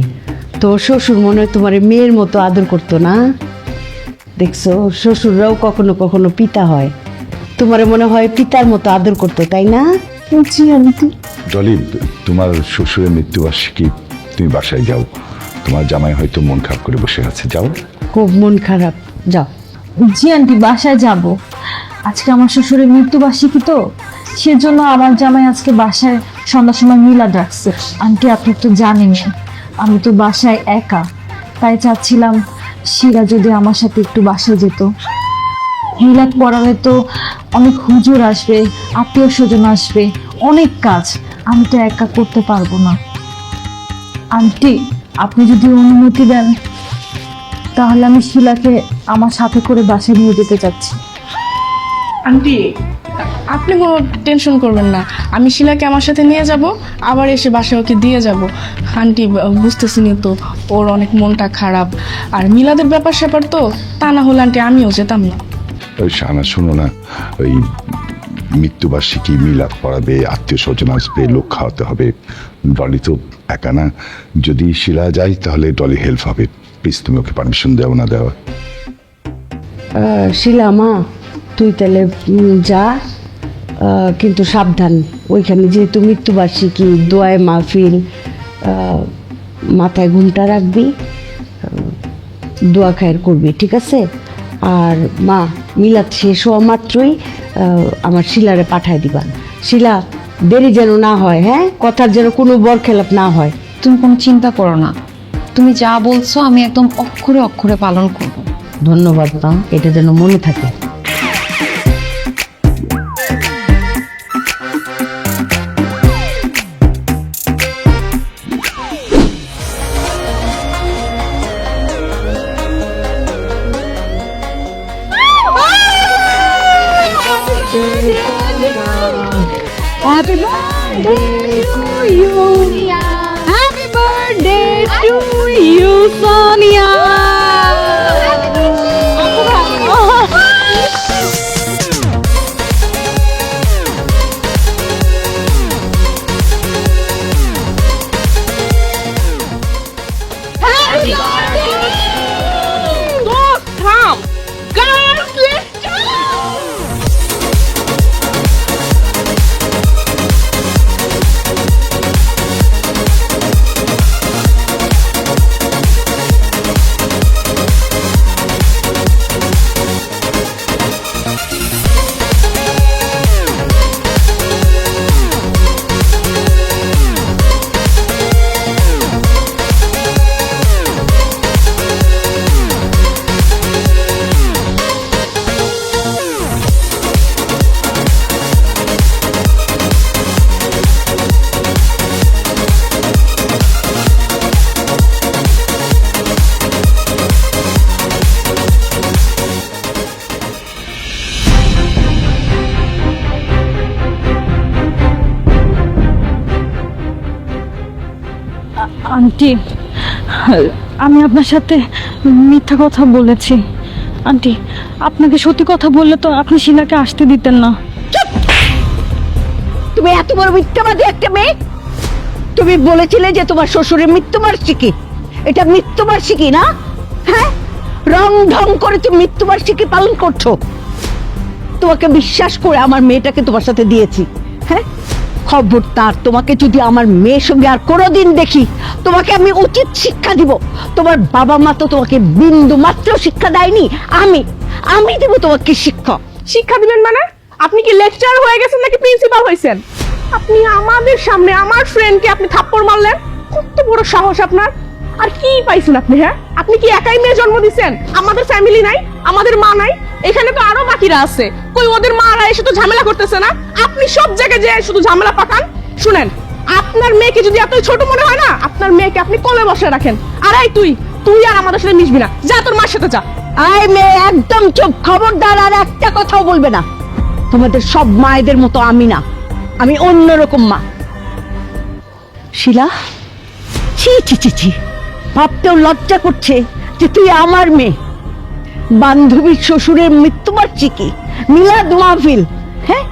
তোর শ্বশুর মনে হয় তোমার মেয়ের মতো আদর করতো না? দেখছো, শ্বশুররাও কখনো কখনো পিতা হয়। তোমার মনে হয় পিতার মতো আদর করতো, তাই না? জি আন্টি। ডলি, তোমার শ্বশুরের মৃত্যুবার্ষিকী, তুমি বাসায় যাও। তোমার জামাই হয়তো মন খারাপ করে বসে আছে, যাও। খুব মন খারাপ, যাও। জি আন্টি, বাসায় যাব। আজকে আমার শ্বশুরের মৃত্যুবার্ষিকী তো, সেজন্য আমার জামাই আজকে বাসায় সন্ধ্যার সময় মিলাদ রাখছে। আন্টি, আপনি তো জানেন আমি তো বাসায় একা, তাই চাচ্ছিলাম শিলা যদি আমার সাথে একটু বাসায় যেত। মিলাদ পড়ালে তো অনেক হুজুর আসবে, আত্মীয় স্বজন আসবে, অনেক কাজ আমি তো একা করতে পারবো না। আন্টি, আপনি যদি অনুমতি দেন তাহলে আমি শিলাকে আমার সাথে করে বাসায় নিয়ে যেতে চাচ্ছি। আন্টি, আপনি কোনো টেনশন করবেন না, আমি শিলাকে আমার সাথে নিয়ে যাব, আবার এসে বাসায় ওকে দিয়ে যাব। আন্টি বুঝতেছিনি তো, ওর অনেক মনটা খারাপ, আর মিলাদের ব্যাপার স্যাপার তো, তা না হলে আন্টি আমিও যেতাম না। ওই শানা, শোনো না, ওই মৃত্যুবার্ষিকী মিলাদ পড়াবে, আত্মীয় স্বজন আসবে, লোক খাওয়াতে হবে। ডলি তো একা না, যদি শিলা যায় তাহলে ডলি হেল্প হবে। প্লিজ তুমি ওকে পারমিশন দেও না দেওয়া। শিলা মা, তুই তাহলে যা, কিন্তু সাবধান। ওইখানে যেহেতু মৃত্যুবার্ষিকী, দোয়ায় মাহফিল, মাথায় ঘুমটা রাখবি, দোয়া খায়ের করবি, ঠিক আছে? আর মা, মিলাদ শেষ হওয়া মাত্রই আমার শিলারে পাঠায় দিবা। শিলা, দেরি যেন না হয়, হ্যাঁ? কথার যেন কোনো বরখেলাপ না হয়। তুমি কোনো চিন্তা করো না, তুমি যা বলছো আমি একদম অক্ষরে অক্ষরে পালন করব। ধন্যবাদ মা, এটা যেন মনে থাকে। Happy birthday to you. Happy birthday to you, Sonia. থাম, গার্লস লেটস গো। আন্টি, আমি আপনার সাথে মিথ্যা কথা বলেছি। আন্টি, আপনাকে সত্যি কথা বললে তো আপনি শিলাকে আসতে দিতেন না। তুমি এত বড় মিথ্যাবাদী একটা মেয়ে! তুমি বলেছিলে যে তোমার শ্বশুরের মৃত্যুবার্ষিকী, এটা মৃত্যুবার্ষিকী না? হ্যাঁ, রং ঢং করে তুমি মৃত্যুবার্ষিকী পালন করছো। তোমাকে বিশ্বাস করে আমার মেয়েটাকে তোমার সাথে দিয়েছি। হ্যাঁ, খবরদার, তোমাকে যদি আমার মেয়ের সঙ্গে আর কোনোদিন দেখি, তোমাকে আমি উচিত শিক্ষা দিব। তোমার বাবা মা তো তোমাকে বিন্দু মাত্র শিক্ষা দেয়নি, আমি দেব তোমাকে শিক্ষা। শিক্ষা দিবেন মানে? আপনি কি লেকচার হয়ে গেছেন নাকি প্রিন্সিপাল হয়েছেন? আপনি আমাদের সামনে আমার ফ্রেন্ডকে আপনি থাপ্পড় মারলেন, কত বড় সাহস আপনার! আর কি পাইছেন আপনি? হ্যাঁ, আপনি কি একাই মেয়ে জন্ম দিয়েছেন? আমাদের ফ্যামিলি নাই, আমাদের মা নাই, এখানে তো আরো বাকিরা আছে। কই ওদের মারা এসে তো ঝামেলা করতেছে না? আপনি সব জায়গায় যে শুধু ঝামেলা পাকান। শুনেন, আপনার মেয়েকে যদি এত ছোট মনে হয় না, আপনার মেয়েকে আপনি কোলে বসে রাখেন। আর এই তুই আর আমাদের সাথে মিশবি না, যা তোর মার সাথে যা। আয় মেয়ে, একদম চুপ, খবরদার, আর একটা কথাও বলবে না। তোমাদের সব মায়েদের মতো আমি না, আমি অন্যরকম মা। শিলা, ছি ছি ছি ছি, ভাবতেও লজ্জা করছে যে তুই আমার মেয়ে। বান্ধবীর শ্বশুরের মৃত্যুবার্ষিকী, মিলাদ মাহফিল, হ্যাঁ,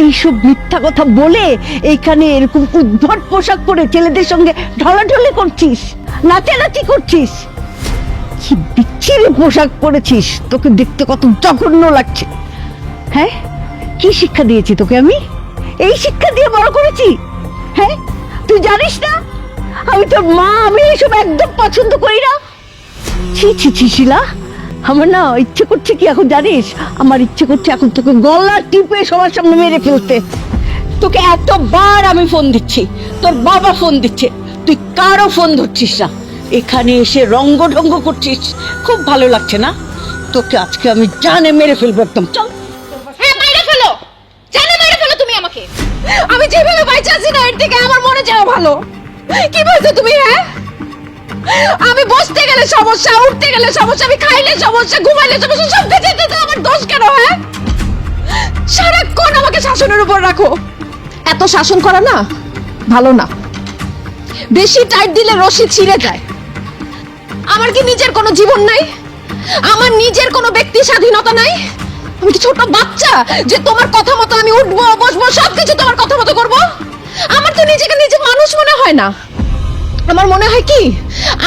এইসব মিথ্যা কথা বলে এইখানে এরকম উদ্ভট পোশাক পরে ছেলেদের সঙ্গে ঢলাঢলি করছিস, নাচানাচি করছিস। কি বিচ্ছিরি পোশাক পরেছিস, তোকে দেখতে কত জঘন্য লাগছে। হ্যাঁ, কি শিক্ষা দিয়েছি তোকে আমি? এই শিক্ষা দিয়ে বড় করেছি? হ্যাঁ, তুই জানিস না আমি তোর মা, আমি এসব একদম পছন্দ করি না। ছি ছি ছি শিলা, আমার না ইচ্ছে করছে কি এখন জানিস? আমার ইচ্ছে করছে এখন তোকে গলা টিপে সবার সামনে মেরে ফেলতে। তোকে এতবার আমি ফোন দিচ্ছি, তোর বাবা ফোন দিচ্ছে, তুই কারো ফোন ধরছিস না। এখানে এসে রঙ্গ ঢঙ্গ করছিস, খুব ভালো লাগছে না? তোকে আজকে আমি জানে মেরে ফেলবো একদম। চল। হ্যাঁ মাইরে ফেলো, জানে মাইরে ফেলো তুমি আমাকে। আমি যেভাবে বাইচা আছি না এর থেকে আমার মনে যাওয়া ভালো। কি বলছো তুমি? হ্যাঁ, আমি বসতে গেলে সমস্যা, উঠতে গেলে সমস্যা, আমি খাইলে সমস্যা, ঘুমাইলে সমস্যা, সব কিছুতে তো আমার দোষ কেন? হ্যাঁ, সারাক্ষণ আমাকে শাসনের উপর রাখো। এত শাসন করা না ভালো না, বেশি টাইট দিলে রশি ছিঁড়ে যায়। আমার কি নিজের কোনো জীবন নাই? আমার নিজের কোনো ব্যক্তি স্বাধীনতা নাই? আমি কি ছোট বাচ্চা যে তোমার কথা মতো আমি উঠবো বসবো সবকিছু তোমার কথা মতো করব? আমার তো নিজেকে নিজে মানুষ মনে হয় না। আমার মনে হয় কি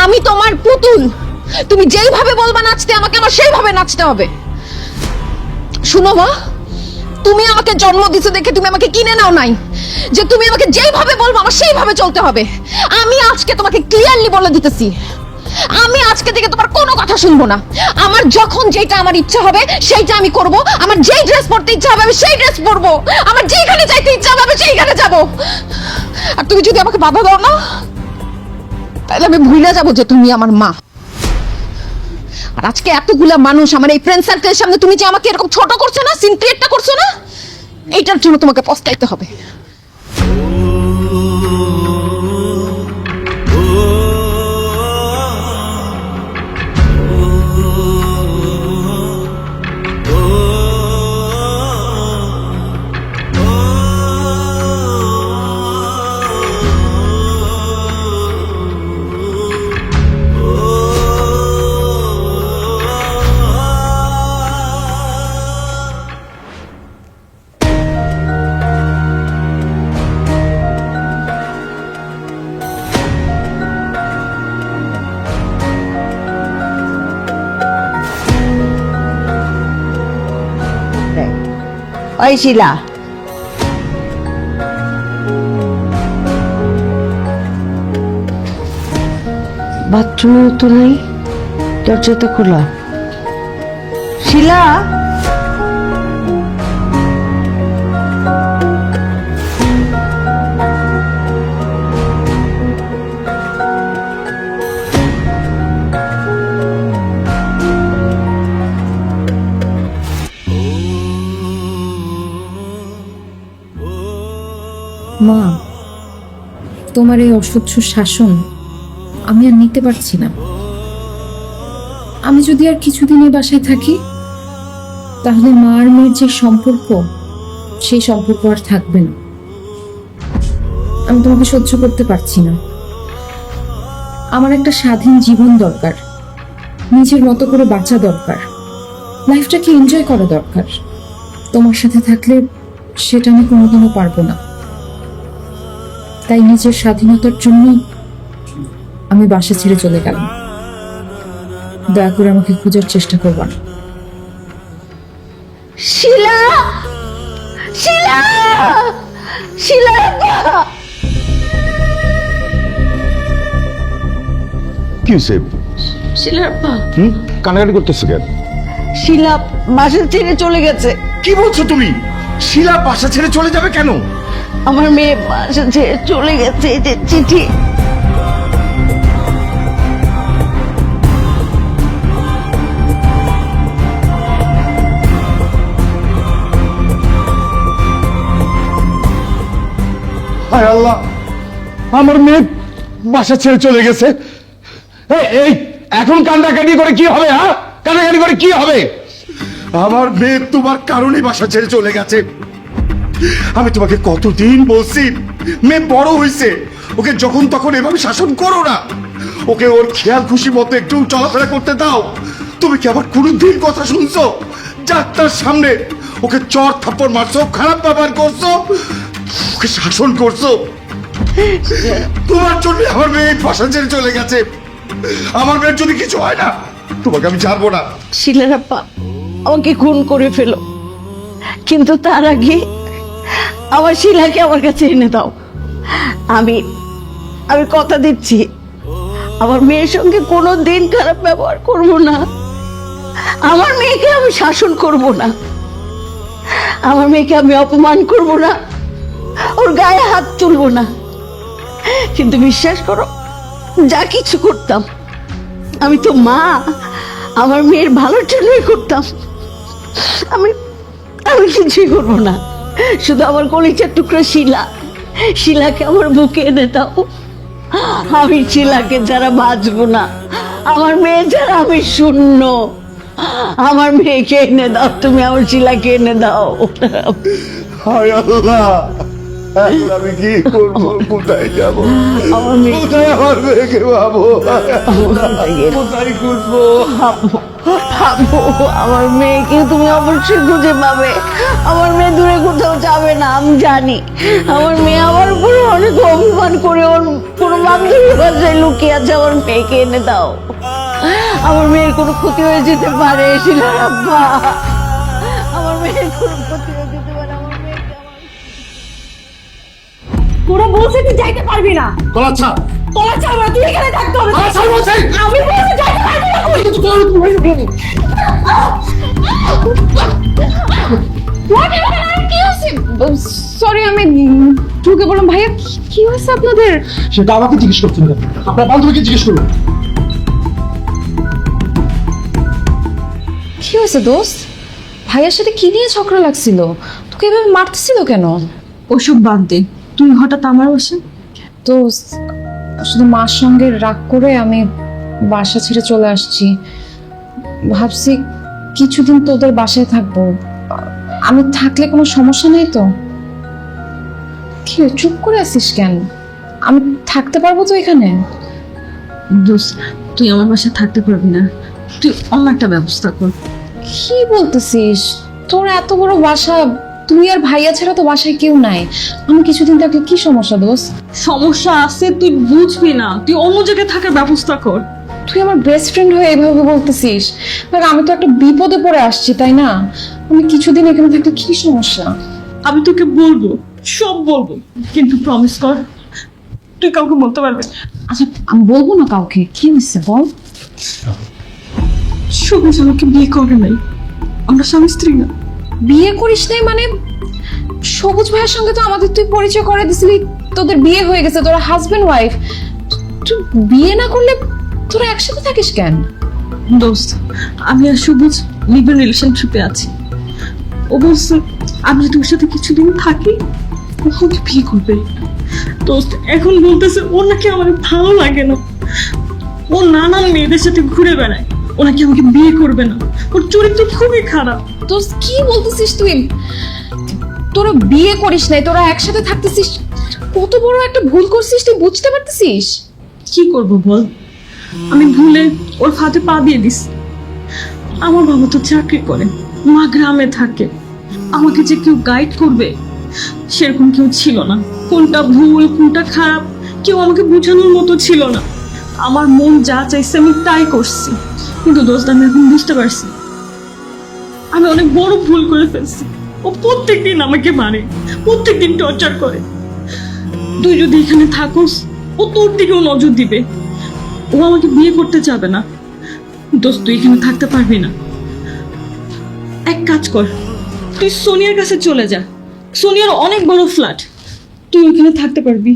আমি তোমার পুতুল, তুমি যেইভাবে বলবা নাচতে আমাকে আমার সেইভাবে নাচতে হবে। শুনো মা, তুমি আমাকে জন্ম দিছো দেখে তুমি আমাকে কিনে নাও নাই যে তুমি আমাকে যেইভাবে বলবো আমার সেইভাবে চলতে হবে। আমি আজকে তোমাকে ক্লিয়ারলি বলে দিতেছি, আমি আজকে থেকে তোমার কোনো কথা শুনবো না। আমার যখন যেটা আমার ইচ্ছা হবে সেইটা আমি করব। আমার যেই ড্রেস পরতে ইচ্ছা হবে আমি সেই ড্রেস পরবো। আমার যেইখানে যাইতে ইচ্ছা হবে আমি সেইখানে যাব। আর তুমি যদি আমাকে বাধা দাও না তাহলে আমি ভুলে যাব যে তুমি আমার মা। আর আজকে এতগুলা মানুষ আমার এই ফ্রেন্ড সার্কেলের সামনে তুমি যে আমাকে এরকম ছোট করছো না, সিন ক্রিয়েটটা করছো না, এইটার জন্য তোমাকে পস্তাইতে হবে। ওই শিলা, বাথরুমে তো নেই, দরজা তো খোলা। শিলা, মা, তোমার এই অসহ্য শাসন আমি আর নিতে পারছি না। আমি যদি আর কিছুদিন এই বাসায় থাকি তাহলে মা আর মেয়ের যে সম্পর্ক সেই সম্পর্ক আর থাকবে না। আমি তোমাকে সহ্য করতে পারছি না। আমার একটা স্বাধীন জীবন দরকার, নিজের মতো করে বাঁচা দরকার, লাইফটাকে এনজয় করা দরকার। তোমার সাথে থাকলে সেটা আমি কোনোদিনও পারবো না। তাই নিজের স্বাধীনতার জন্য আমি বাসা ছেড়ে চলে গেলাম। দয়া করে আমাকে খোঁজার চেষ্টা করবা না। শিলা, শিলা, শিলা, কি হয়েছে? শিলার পা, কানাকাটি করতেছো কেন? শিলা বাসা ছেড়ে চলে গেছে। কি বলছো তুমি? শিলা বাসা ছেড়ে চলে যাবে কেন? আমার মেয়ে বাসা ছেড়ে চলে গেছে, এই যে চিঠি। হায় আল্লাহ, আমার মেয়ে বাসা ছেড়ে চলে গেছে। এই এখন কান্নাকাটি করে কি হবে? হ্যাঁ, কান্নাকাটি করে কি হবে? আমার মেয়ে তোমার কারণে বাসা ছেড়ে চলে গেছে। আমি তোমাকে কতদিন বলছি, মেয়ে বড় হয়েছে, ওকে যখন তখন এভাবে শাসন করো না। ওকে ওর খেয়াল খুশি মতো একটু চলাফেরা করতে দাও। তুমি কি আবার কোনোদিন কথা শুনছো? ডাক্তার সামনে ওকে চর থাপ্পড় মারছো, খারাপ ব্যবহার করছো, ওকে শাসন করছো। তোমার জন্য আমার মেয়ে বাসা ছেড়ে চলে গেছে। আমার মেয়ের যদি কিছু হয় না তোমাকে আমি ছাড়বো না। শিলার আপা আমাকে খুন করে ফেলো, কিন্তু তার আগে আমার শিলাকে আমার কাছে এনে দাও। আমি আমি কথা দিচ্ছি আমার মেয়ের সঙ্গে কোনো দিন খারাপ ব্যবহার করব না। আমার মেয়েকে আমি শাসন করব না, আমার মেয়েকে আমি অপমান করব না, ওর গায়ে হাত তুলব না। কিন্তু বিশ্বাস করো, যা কিছু করতাম আমি তো মা, আমার মেয়ের ভালোর জন্যই করতাম। আমি আমি কিছুই করবো না, শুধু আমার কলিজার টুকরো শিলাকে আমার বুকে এনে দাও। আমি শিলাকে যারা বাঁচবো না, আমার মেয়ে যারা আমি শূন্য, আমার মেয়েকে এনে দাও, তুমি আমার শিলাকে এনে দাও। হায় আল্লাহ, এখন আমি কি করবো? কোথায় যাবো? আমার মেয়ে কোথায় আমার মেয়েকে পাবো? কোথায় খুঁজবো? পাবো, আমার মেয়েকে তুমি অবশ্যই খুঁজে পাবে। আমার মেয়ে দূরে কোথাও যাবে না, আমি জানি। আমার মেয়ে আমার উপরে অনেক অভিমান করে ওর কোনো বান্ধবীর বাসায় লুকিয়ে আছে। আমার মেয়েকে এনে দাও, আমার মেয়ের কোনো ক্ষতি হয়ে যেতে পারে। শিলার আব্বা, আমার মেয়ের কোনো ক্ষতি হয়ে যেতে পারে। আমার মেয়েকে তোরা বলছে তুই যাইতে পারবি না। গলা ছাড়। তোরা চাও না, তুই এখানে থাকতে হবে। গলা ছাড় বলছি। আমি বলছি যাইতে পারবি না। কি হয়েছে? সরি, আমি ঢুকে বললাম। ভাইয়া, কি হয়েছে আপনাদের? সেটা আমাকে জিজ্ঞেস করছেন কেন? আপনার বান্ধবীকে জিজ্ঞেস করুন। কি হয়েছে দোস্ত? ভাইয়ার সাথে কি নিয়ে ঝগড়া লাগছিল? তোকে এভাবে মারতেছিল কেন? ওসব বাদ দে, তুই হঠাৎ আমার বসে। দোস্ত, আসলে মার সঙ্গে রাগ করে আমি বাসা ছেড়ে চলে আসছি। ভাবছি কিছুদিন তোদের বাসায় থাকবো। আমি থাকলে কোনো সমস্যা নেই তো? কি রে, চুপ করে আছিস কেন? আমি থাকতে পারবো তো এখানে? দোস্ত, তুই আমার বাসায় থাকতে পারবি না, তুই অন্য একটা ব্যবস্থা কর। কি বলতেছিস? তোর এত বড় বাসা, তুই আর ভাইয়া ছাড়া তো বাসায় কেউ নাই। আমি কিছুদিন থাকলে কি সমস্যা দোস্ত? সমস্যা আছে, তুই বুঝবি না, তুই অন্য জায়গায় থাকার ব্যবস্থা কর। তুই আমার বেস্ট ফ্রেন্ড হয়ে এভাবে বলতেছিস? দেখ, আমি তো একটা বিপদে পড়ে আসছি, তাই না? আমি কিছুদিন এখানে থাকলে কি সমস্যা? আমি তোকে বলবো, সব বলবো, কিন্তু প্রমিস কর তুই কাউকে বলতে পারবি না। আচ্ছা, আমি বলবো না কাউকে। কি হয়েছে বল? সবুজ আমাকে বিয়ে করে নাই, আমরা স্বামী স্ত্রী না। বিয়ে করিস নাই মানে? সবুজ ভাইয়ের সঙ্গে তো আমাদের তুই পরিচয় করে দিছিলি, তোদের বিয়ে হয়ে গেছে, তোরা হাজবেন্ড ওয়াইফ। তুই বিয়ে না করলে তোরা একসাথে থাকিস কেন? দোস্ত, আমি আর সবুজ লিভ-ইন রিলেশনশিপে আছি। ও বলছে আমি যদি ওর সাথে কিছুদিন থাকি ও আমাকে বিয়ে করবে। দোস্ত, এখন বলতেছে ওর নাকি আমার ভালো লাগে না, ও নানান মেয়েদের সাথে ঘুরে বেড়ায়, ও নাকি আমাকে বিয়ে করবে না, ওর চরিত্র খুবই খারাপ। তো কি বলতেছিস তুই? তোরা বিয়ে করিস নাই, তোরা একসাথে থাকতেছিস। কত বড় একটা ভুল করছিস, তুই বুঝতে পারতেছিস? কি করব বল, আমি ভুলে ওর ফাঁদে পা দিয়ে দিস। আমার বাবা তো চাকরি করে, মা গ্রামে থাকে, আমাকে যে কেউ গাইড করবে সেরকম কেউ ছিল না। কোনটা ভুল কোনটা খারাপ কেউ আমাকে বোঝানোর মতো ছিল না। আমার মন যা চাইছে আমি তাই করছি, কিন্তু দোস্ত আমি এখন বুঝতে পারছি আমি অনেক বড় ভুল করে ফেলছি। ও প্রত্যেকদিন আমাকে মারে, প্রত্যেকদিন টর্চার করে। তুই যদি এখানে থাকোস ও তোর দিকেও নজর দিবে, ও আমাকে বিয়ে করতে চাবে না। দোস্ত, তুই এখানে থাকতে পারবি না। এক কাজ কর, তুই সোনিয়ার কাছে চলে যা, সোনিয়ার অনেক বড় ফ্ল্যাট, তুই ওখানে থাকতে পারবি।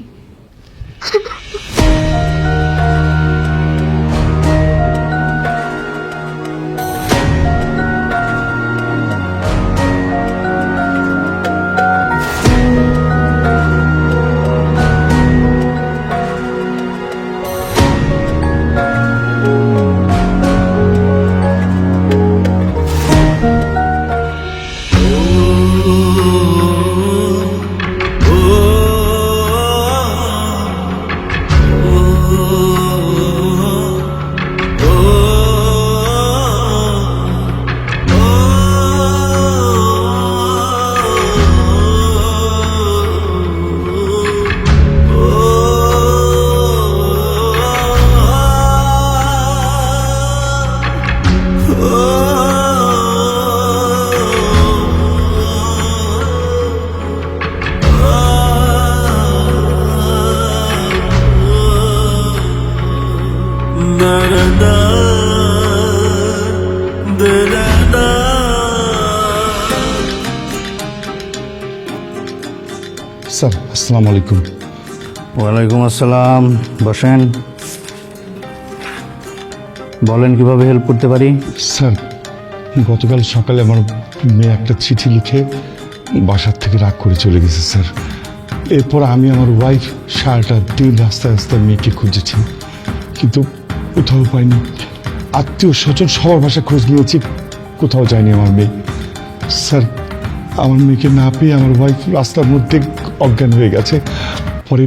স্যার আসসালামু আলাইকুম। ওয়ালাইকুম আসসালাম, বসেন। বলেন কিভাবে হেল্প করতে পারি? স্যার গতকাল সকালে আমার মেয়ে একটা চিঠি লিখে বাসার থেকে রাগ করে চলে গেছে স্যার। এরপর আমি আমার ওয়াইফ সারাটা দিন রাস্তায় রাস্তায় মেয়েকে খুঁজেছি, কিন্তু কোথাও পাইনি। আত্মীয় স্বজন সবার বাসায় খোঁজ নিয়েছি, কোথাও যায়নি আমার মেয়ে। স্যার আমার মেয়েকে না পেয়ে আমার ওয়াইফ রাস্তার মধ্যে অজ্ঞান হয়ে গেছে। পরে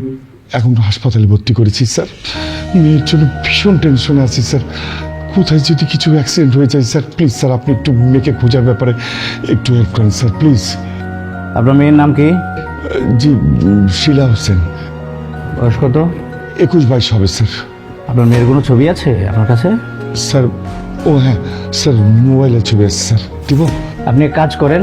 এখন হাসপাতালে ভর্তি করেছি স্যার। মেয়ের জন্য ভীষণ টেনশনে আছি স্যার। কোথায় যদি কিছু অ্যাক্সিডেন্ট হয়ে যায় স্যার, প্লিজ স্যার আপনি একটু মেয়েকে খোঁজার ব্যাপারে একটু হেল্প করেন স্যার প্লিজ। আপনার মেয়ের নাম কি? জি শিলা হোসেন। বয়স কত? 21-22 হবে স্যার। আপনার মেয়ের কোনো ছবি আছে আপনার কাছে? স্যার ও হ্যাঁ স্যার, মোবাইলের ছবি আছে স্যার, দিব? আপনি এক কাজ করেন,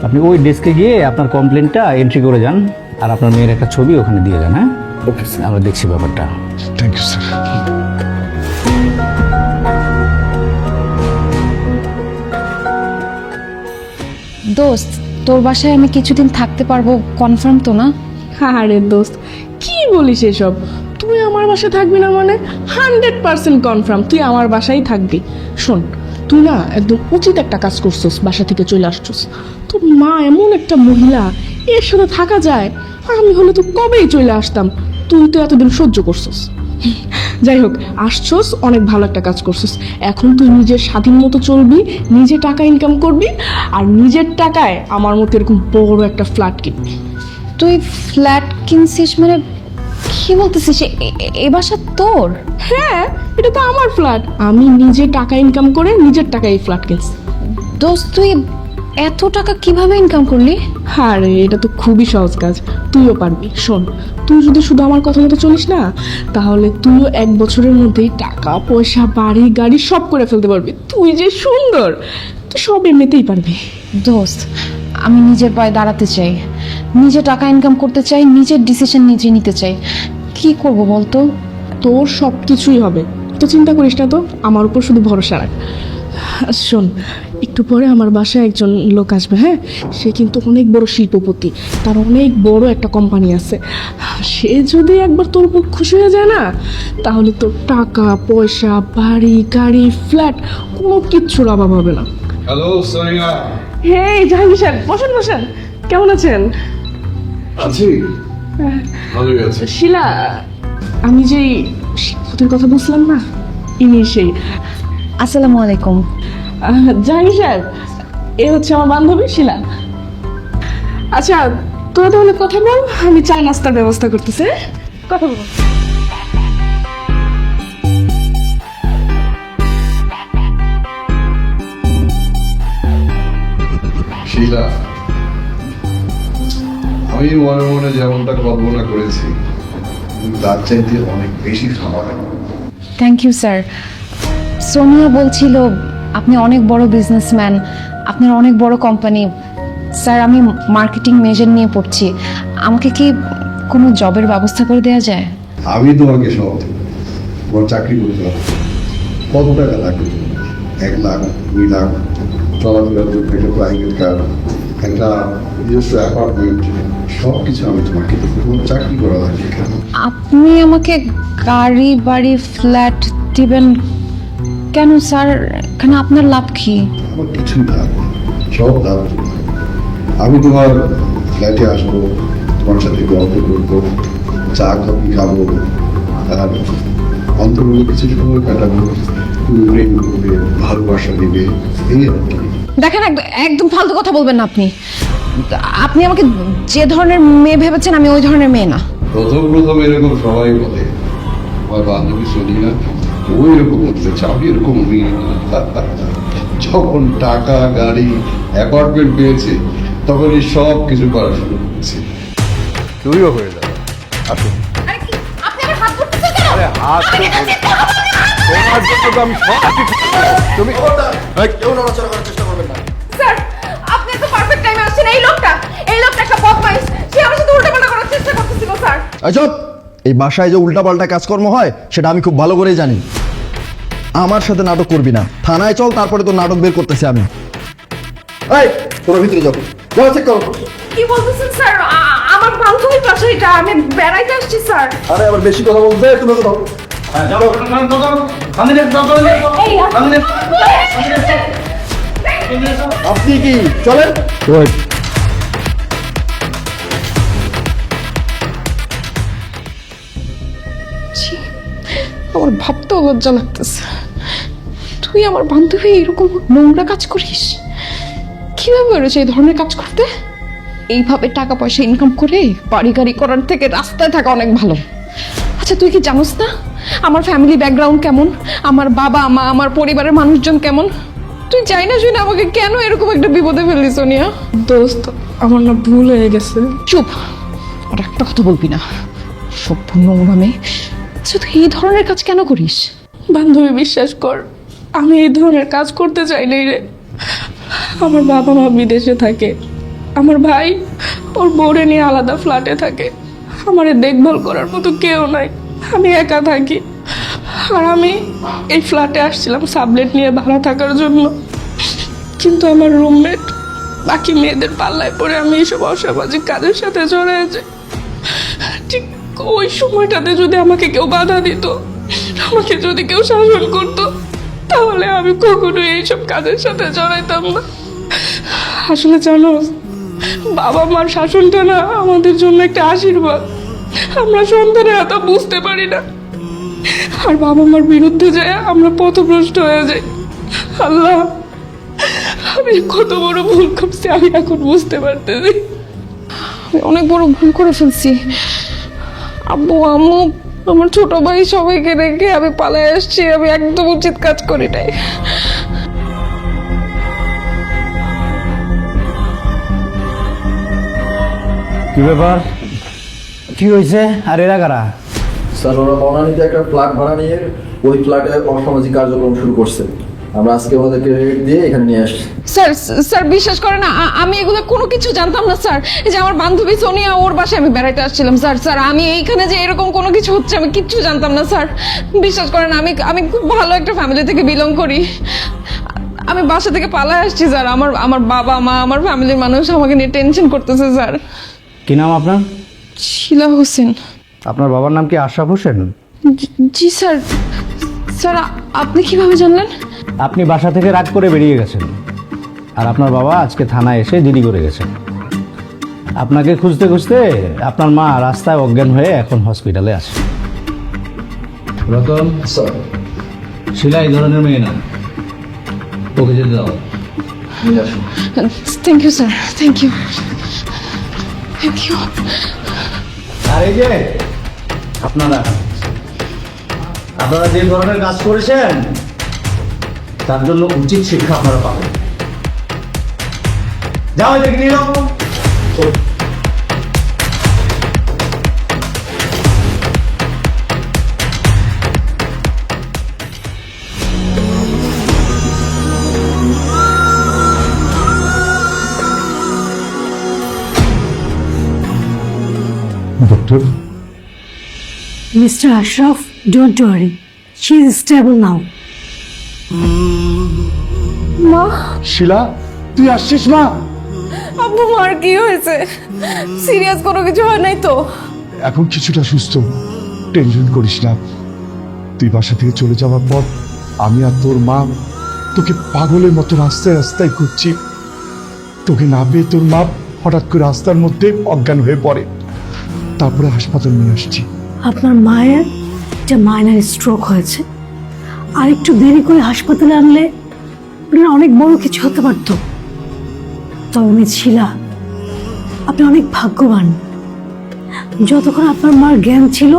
আপনি ওই ডেস্কে গিয়ে আপনার কমপ্লেনটা এন্ট্রি করে যান, আর আপনার মেয়ের একটা ছবি ওখানে দিয়ে যান। হ্যাঁ, ওকে স্যার, আমরা দেখছি ব্যাপারটা। Thank you sir. দোস্ত, তোর বাসায় আমি কিছুদিন থাকতে পারবো, কনফার্ম তো না? আরে দোস্ত, কি বলিস এসব? তুই আমার বাসায় থাকবি না মানে 100% কনফার্ম তুই আমার বাসায় থাকবি। শোন, তুই না একদম উচিত একটা কাজ করছিস, বাসা থেকে চলে আসছিস। তোর মা এমন একটা মহিলা, এর সাথে থাকা যায়? আমি হলে তো কবেই চলে আসতাম, তুই তো এতদিন সহ্য করছিস। যাই হোক, আসছস, অনেক ভালো একটা কাজ করছিস। এখন তুই নিজের স্বাধীন মতো চলবি, নিজে টাকা ইনকাম করবি, আর নিজের টাকায় আমার মতো এরকম বড় একটা ফ্ল্যাট কিনবি। তুই ফ্ল্যাট কিনছিস মানে কি বলতেছিস? এ বাসা তোর? হ্যাঁ, এটা তো আমার ফ্ল্যাট। আমি নিজে টাকা ইনকাম করে নিজের টাকায় এই ফ্ল্যাট কিনছি। দোস্ত, তুই এত টাকা কিভাবে ইনকাম করলি? আরে এটা তো খুবই সহজ কাজ, তুইও পারবি। শোন, তুই যদি শুধু আমার কথা মতো চলিস না, তাহলে তুইও 1 বছরের মধ্যেই টাকা পয়সা বাড়ি গাড়ি সব করে ফেলতে পারবি। তুই যে সুন্দর, তুই সব এমনিতেই পারবি। দোস্ত, আমি নিজের পায়ে দাঁড়াতে চাই, নিজে টাকা ইনকাম করতে চাই, নিজের ডিসিশন নিজে নিতে চাই। কি করব বলতো? তোর সব কিছুই হবে, তো চিন্তা করিস না তো, আমার উপর শুধু ভরসা রাখ। শোন, একটু পরে আমার বাসায় একজন লোক আসবে। হ্যাঁ, সে কিন্তু অনেক বড় শিল্পপতি, তার অনেক বড় একটা কোম্পানি আছে। সে যদি একবার তোর উপর খুশি হয়ে যায় না, তাহলে তোর টাকা পয়সা বাড়ি গাড়ি ফ্ল্যাট কোনো কিচ্ছুর অভাব হবে না। হ্যালো সোনিয়া। হেই জাহাঙ্গীর সাহেব, বসেন বসেন। কেমন আছেন? আছি, ভালোই আছি। শিলা, আমি যেই শিল্পপতির কথা বুঝলাম না, ইনি সেই। আসসালামু আলাইকুম। জাহাঙ্গীর সাহেব, এ হচ্ছে আমার বান্ধবী শিলা। আচ্ছা, তোরা তাহলে কথা বল, আমি চা নাস্তার ব্যবস্থা করতেছি। হ্যাঁ? কথা বল। শিলা, আমি মনে মনে যেমনটা কল্পনা করেছি তার চাইতে অনেক বেশি খাবার। Thank you sir. সোনিয়া বলছিল আপনি অনেক বড় বিজনেসম্যান, আপনার অনেক বড় কোম্পানি। স্যার, আমি মার্কেটিং মেজর নিয়ে পড়ছি, আমাকে কি কোনো জবের ব্যবস্থা করে দেওয়া যায়? আমি তোমাকে সব তোমার চাকরি করতে হবে। কত টাকা লাগবে? 1 লাখ 2 লাখ, চলাফেরার জন্য একটা প্রাইভেট কার, একটা নিজস্ব অ্যাপার্টমেন্ট, সব কিছু আমি তোমাকে দেবো। তোমার চাকরি করা লাগবে কেন? আপনি আমাকে গাড়ি বাড়ি ফ্ল্যাট দিবেন কেন স্যার? এখানে আপনার লাভ কি? আমার কিছুই লাভ নেই, সব লাভ তোমার। আমি তোমার ফ্ল্যাটে আসবো, তোমার সাথে গল্প করবো, চা কফি খাবো, আর অন্তর্গত কিছু সময় কাটাবো, তুমি প্রেম করবে, ভালোবাসা দিবে, এই আর কি। দেখেন, একদম ফালতু কথা বলবেন না আপনি। আপনি আমাকে যে ধরনের মেয়ে ভেবেছেন, আমি ওই ধরনের মেয়ে না। প্রথম এরকম সবাই বলে, আমার বান্ধবী শুনি না, ও এরকম হচ্ছে, আমি এরকম মেয়ে না। যখন টাকা গাড়ি অ্যাপার্টমেন্ট পেয়েছে, তখন এই সব কিছু করা শুরু করেছে। তুইও হয়ে যাবে। আসো। আরে হাত তো তোমার জন্য তো আমি সব কিছু। তুমি কেউ নড়াচড়া করার চেষ্টা করবেন না। স্যার, আপনি তো পারফেক্ট টাইমে আসছেন। এই লোকটা একটা বদমাইশ, সে আমার সাথে উল্টাপাল্টা করার চেষ্টা করতেছিল স্যার। আচ্ছা, এই বাসায় যে উল্টাপাল্টা কাজকর্ম হয় সেটা আমি খুব ভালো করেই জানি। আমার সাথে নাটক করবি না, থানায় চল, তারপরে তো নাটক বের করতেছি আমি। এই তোরা ভিতরে যাবো, চেক করো। কি বলতেছেন স্যার? আমার বান্ধবীর বাসা এটা, আমি বেড়াইতে আসছি স্যার। আরে আবার বেশি কথা বলতে তুমি কথা আপনি কি চলেন? আমার ভাবতেও লজ্জা লাগতেছে, তুই আমার বান্ধবী এরকম নোংরা কাজ করিস? কিভাবে বেরোছে এই ধরনের কাজ করতে? এইভাবে টাকা পয়সা ইনকাম করে বাড়ি গাড়ি করার থেকে রাস্তায় থাকা অনেক ভালো। আচ্ছা তুই কি জানোস না আমার ফ্যামিলি ব্যাকগ্রাউন্ড কেমন, আমার বাবা মা, আমার পরিবারের মানুষজন কেমন? তুই চাই না শুনে আমাকে কেন এরকম একটা বিপদে ফেললি সোনিয়া? দোস্ত, আমার না ভুল হয়ে গেছে। চুপ, আর একটা কথা বলবি না, সভ্য নোংরা মেয়ে। আচ্ছা তুই এই ধরনের কাজ কেন করিস? বান্ধবী বিশ্বাস কর, আমি এই ধরনের কাজ করতে চাই নাই রে। আমার বাবা মা বিদেশে থাকে, আমার ভাই ওর বউরে নিয়ে আলাদা ফ্ল্যাটে থাকে, আমার দেখভাল করার মতো কেউ নাই, আমি একা থাকি। আর আমি এই ফ্ল্যাটে আসছিলাম সাবলেট নিয়ে ভাড়া থাকার জন্য, কিন্তু আমার রুমমেট বাকি মেয়েদের পাল্লায় পড়ে আমি এইসব অসামাজিক কাজের সাথে জড়ায় যাই। ঠিক ওই সময়টাতে যদি আমাকে কেউ বাধা দিত, আমাকে যদি কেউ শাসন করতো, তাহলে আমি কখনোই এইসব কাজের সাথে জড়াইতাম না। আসলে জানো, বাবা মার শাসনটা না আমাদের জন্য একটা আশীর্বাদ, আমরা সন্তানের এত বুঝতে পারি না। আর বাবা মার বিরুদ্ধে যায় আমরা পথভ্রষ্ট হয়ে যাই। আল্লাহ, আমি কত বড় ভুল করছি আমি এখন বুঝতে পারতেছি। আমি অনেক বড় ভুল করে ফেলছি। আব্বু আম্মু আমার ছোট ভাই সবাইকে রেখে আমি পালায় আসছি, আমি একদম উচিত কাজ করি নাই। কি ব্যাপার, কি হয়েছে? আর এরা কারা? স্যার, ওরা বনানীতে একটা ফ্ল্যাট ভাড়া নিয়ে ওই ফ্ল্যাটে অসামাজিক কার্যক্রম শুরু করছে। আমরা আজকে ওদেরকে রেট দিয়ে এখানে নিয়ে আসছি। স্যার স্যার বিশ্বাস করেন না, আমি এগুলো কোনো কিছু জানতাম না স্যার। এই যে আমার বান্ধবী সোনিয়া, ওর বাসায় আমি বেড়াইতে আসছিলাম স্যার। স্যার আমি এইখানে যে এরকম কোনো কিছু হচ্ছে আমি কিচ্ছু জানতাম না স্যার। বিশ্বাস করেন, আমি খুব ভালো একটা ফ্যামিলি থেকে বিলং করি। আমি বাসা থেকে পালায় আসছি স্যার। আমার বাবা মা, আমার ফ্যামিলির মানুষ আমাকে নিয়ে টেনশন করতেছে স্যার। কি নাম আপনার? শিলা হোসেন। আপনার বাবার নাম কি আশরাফ হোসেন? জি স্যার। স্যার আপনি কিভাবে জানলেন? আপনি বাসা থেকে রাগ করে বেরিয়ে গেছেন, আর আপনার বাবা আজকে থানায় এসে জিডি করে গেছেন। আপনাকে খুঁজতে খুঁজতে আপনার মা রাস্তায় অজ্ঞান হয়ে এখন হসপিটালে আছে। রতন, স্যার, শিলা এই ধরনের মেয়ে না, ওকে যেতে দাও। নিয়ে আসুন। Thank you sir, thank you, thank you. আর এই যে আপনারা যে ধরনের কাজ করেছেন তার জন্য উচিত শিক্ষা আপনারা পাবেন। যাও দেখে নিয়ে যাও। Doctor, Mr. Ashraf, don't worry. She is stable now. মা, শিলা তুই আসছিস? মা, আব্বু মার কি হয়েছে? সিরিয়াস কোনো কিছু হয় নাই তো? এখন কিছুটা সুস্থ, টেনশন করিস না। তুই বাসা থেকে চলে যাওয়ার পর আমি আর তোর মা তোকে পাগলের মতো রাস্তায় রাস্তায় ঘুরছি। তোকে না পেয়ে তোর মা হঠাৎ করে রাস্তার মধ্যে অজ্ঞান হয়ে পড়ে, তারপরে হাসপাতাল নিয়ে আসছি। আপনার মায়ের একটা মাইনার স্ট্রোক হয়েছে, আর একটু দেরি করে হাসপাতালে আনলে ওনার অনেক বড় কিছু হতে পারত। তবে মিস শিলা, আপনি অনেক ভাগ্যবান। যতক্ষণ আপনার মার জ্ঞান ছিল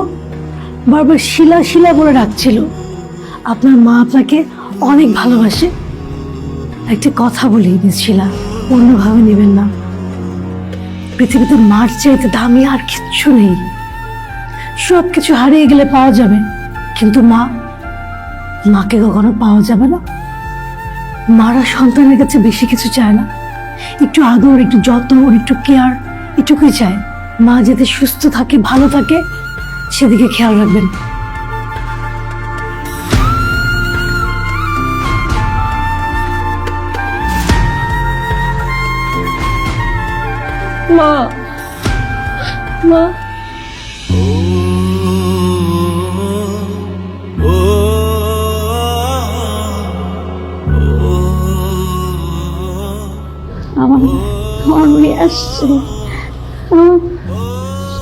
বারবার শিলা শিলা বলে ডাকছিল। আপনার মা আপনাকে অনেক ভালোবাসে। একটা কথা বলি মিস শিলা, অন্যভাবে নেবেন না। পৃথিবীতে মার চাইতে দামি আর কিচ্ছু নেই। সব কিছু হারিয়ে গেলে পাওয়া যাবে, কিন্তু মাকে কখনো পাওয়া যাবে না। মারা সন্তানের কাছে বেশি কিছু চায় না, একটু আদর, একটু যত্ন, একটু কেয়ার, এটুকুই চায়। মা যাতে সুস্থ থাকে, ভালো থাকে, সেদিকে খেয়াল রাখবেন। মা, মা, আমার আমার মেয়ে আসছে,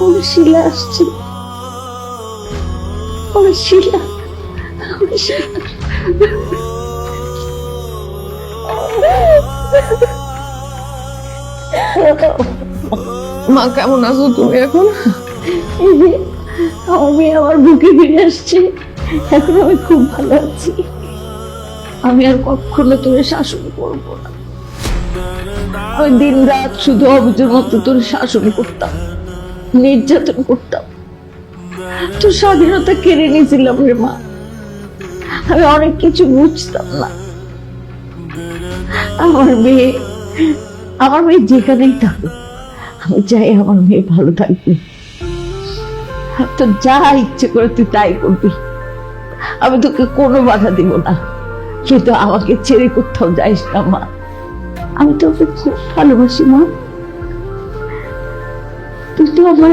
আমার শিলা আসছে, আমার শিলা, আমার শিলা। মা কেমন আছো তুমি এখন? এই যে আমার মেয়ে আমার বুকে ফিরে আসছে, এখন আমি খুব ভালো আছি। আমি আর কখনো তোর শাসন করব না। আমি দিন রাত শুধু অবুঝের মতো তোর শাসন করতাম, নির্যাতন করতাম, তোর স্বাধীনতা কেড়ে নিয়েছিলাম রে মা। আমি অনেক কিছু বুঝতাম না। আমার মেয়ে যেখানেই থাকুক, আমি চাই আমার মেয়ে ভালো থাকবে। তো যা ইচ্ছে করে তুই তাই করবি, আমি তোকে কোনো বাধা দিব না, কিন্তু আমাকে ছেড়ে কোথাও যাইস না মা। আমি তোকে খুব ভালোবাসি মা। তুই তো আমার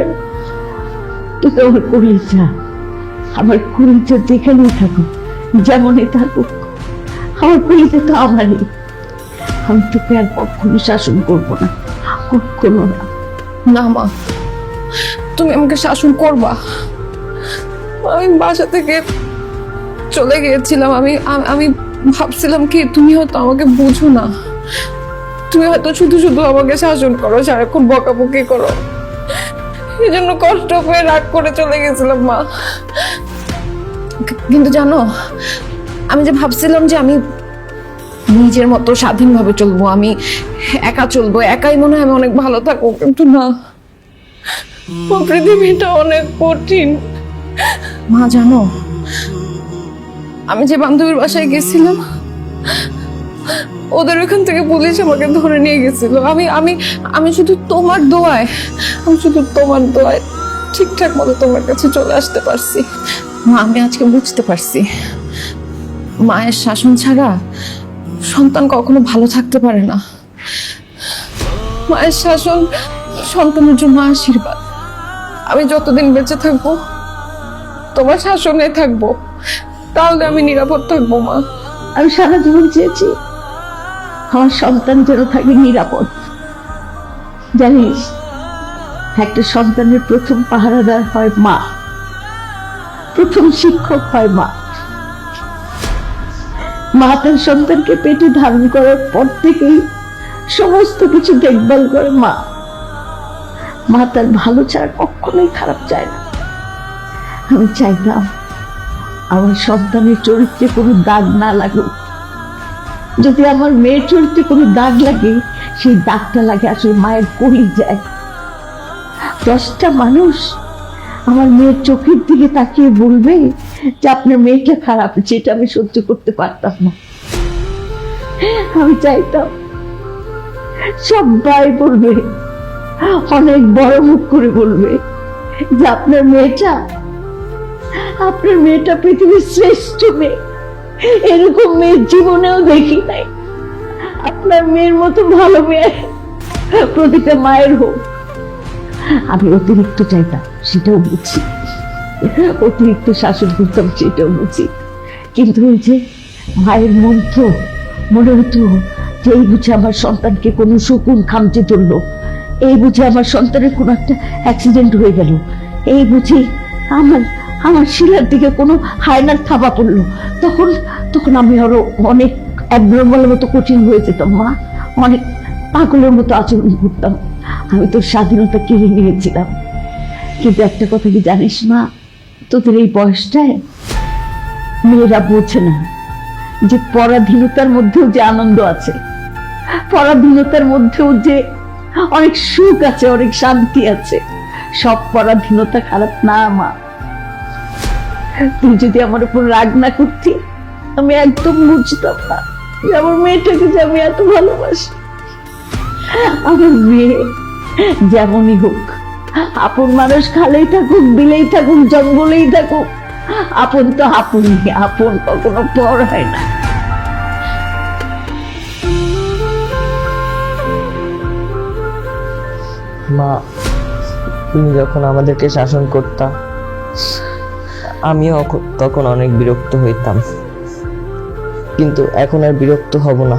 কলিজা, আমার কলিজা যেখানেই থাকুক, যেমনই থাকুক, আমার কলিজা তো আমারই। আমি তোকে আর কখনো শাসন করবো না, কখনো না। না মা, তুমি আমাকে শাসন করবা? আমি বাসা থেকে চলে গিয়েছিলাম, আমি ভাবছিলাম কি তুমি হয়তো আমাকে বুঝো না, তুমি হয়তো শুধু শুধু আমাকে শাসন করো, সারাক্ষণ বকাবকি করো, এই জন্য কষ্ট পেয়ে রাগ করে চলে গেছিলাম মা। কিন্তু জানো, আমি যে ভাবছিলাম যে আমি নিজের মতো স্বাধীনভাবে চলবো, আমি একা চলবো, একাই মনে হয় আমি অনেক ভালো থাকবো, কিন্তু না, পৃথিবীটা অনেক কঠিন মা। জানো, আমি যে বান্ধবীর বাসায় গেছিলাম, ওদের ওখান থেকে পুলিশ আমাকে ধরে নিয়ে গেছিল। আমি শুধু তোমার দোয়ায়, ঠিকঠাক মতো তোমার কাছে চলে আসতে পারছি মা। আমি আজকে বুঝতে পারছি, মায়ের শাসন ছাড়া সন্তান কখনো ভালো থাকতে পারে না। মায়ের শাসন সন্তানের জন্য আশীর্বাদ। আমি যতদিন বেঁচে থাকবো তোমার শাসনে থাকবো, তাহলে আমি নিরাপদ থাকবো মা। আমি সারা জীবন চেয়েছি আমার সন্তান যেন থাকে নিরাপদ। জানিস, একটা সন্তানের প্রথম পাহারাদার হয় মা, প্রথম শিক্ষক হয় মা। মা তার সন্তানকে পেটে ধারণ করার পর থেকেই সমস্ত কিছু দেখভাল করে মা। মা তার ভালো ছাড়া কখনোই খারাপ চায় না। আমি চাইতাম আমার সন্তানের চরিত্রে কোনো দাগ না লাগুক। যদি আমার মেয়ের চরিত্রে কোনো দাগ লাগে, সেই দাগটা লাগে আসলে মায়ের কলিজায়। 10টা মানুষ আমার মেয়ের চোখের দিকে তাকিয়ে বলবে যে আপনার মেয়েটা খারাপ, যেটা আমি সহ্য করতে পারতাম না। আমি চাইতাম সবাই বলবে, অনেক বড় মুখ করে বলবে যে আপনার মেয়েটা পৃথিবীর শ্রেষ্ঠ মেয়ে, এরকম মেয়ের জীবনেও দেখি নাই। আপনার মেয়ের মতো ভালো মেয়ে প্রতিটা মায়ের হোক। আমি অতিরিক্ত চাইতাম, সেটাও বুঝি, অতিরিক্ত শাসন করতাম, সেটাও বুঝি, কিন্তু ওই যে মায়ের মন তো মনে হতো যে এই বুঝে আমার সন্তানকে কোনো শকুন খামচে ধরলো, এই বুঝে আমার সন্তানের কোনো একটা অ্যাক্সিডেন্ট হয়ে গেল, এই বুঝে আমার শিলার দিকে কোনো হায়নার থাবা পড়লো, তখন আমি আরো অনেক অ্যাবনর্মাল মতো কঠিন হয়ে যেতাম মা, অনেক পাগলের মতো আচরণ করতাম। আমি তোর স্বাধীনতা কেড়ে নিয়েছিলাম। কিন্তু একটা কথা কি জানিস মা, তোদের এই বয়সটায় মেয়েরা বোঝে না যে পরাধীনতার মধ্যেও যে আনন্দ আছে, পরাধীনতার মধ্যেও যে অনেক সুখ আছে, অনেক শান্তি আছে। সব পরাধীনতা খারাপ না মা। তুই যদি আমার উপর রাগ না করতি, আমি একদম বুঝতাম না যে আমার মেয়েটাকে যে আমি এত ভালোবাসি। আমার মেয়ে যেমনই হোক, আপন মানুষ খালেই থাকুক, বিলেই থাকুক, জঙ্গলেই থাকুক, আপন তো আপনই, আপন কখনো পর হয় না। মা, তুমি যখন আমাদেরকে শাসন করতা, আমিও তখন অনেক বিরক্ত হইতাম, কিন্তু এখন আর বিরক্ত হব না।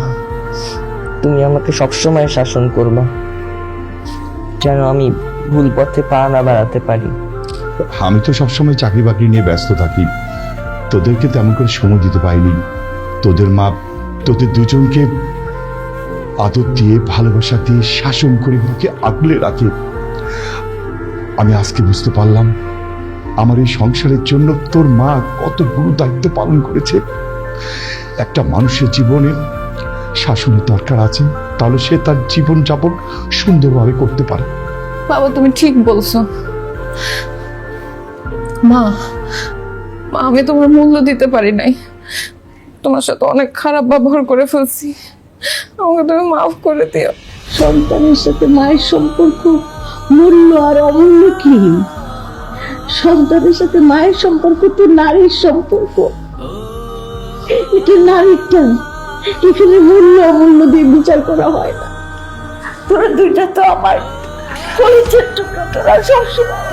তুমি আমাকে সবসময় শাসন করবা, যেন আমি ভুল পথে পা না বাড়াতে পারি। আমি তো সবসময় চাকরি বাকরি নিয়ে ব্যস্ত থাকি, তোদেরকে তেমন করে সময় দিতে পারিনি। তোদের মা তোদের দুজনকে আদর দিয়ে, ভালোবাসা দিয়ে, শাসন করে বুকে আগলে রাখে। আমি আজকে বুঝতে পারলাম আমার এই সংসারের জন্য তোর মা কত গুরু দায়িত্ব পালন করেছে। একটা মানুষের জীবনে শাসনের দরকার আছে, তাহলে সে তার জীবন যাপন সুন্দরভাবে করতে পারে। বাবা তুমি ঠিক বলছো। মা আমি তোমার মূল্য দিতে পারি নাই, তোমার সাথে অনেক খারাপ ব্যবহার করে ফেলছি, আমাকে তুমি মাফ করে দিও। সন্তানের সাথে মায়ের সম্পর্ক মূল্য আর অমূল্য কি? সন্তানের সাথে মায়ের সম্পর্ক তো নারীর সম্পর্ক, এটা নারীটা। এখানে মূল্য অমূল্য দিয়ে বিচার করা হয় না। তোরা দুইটা তো আমার কলিজার টুকরো, তোরা সবসময়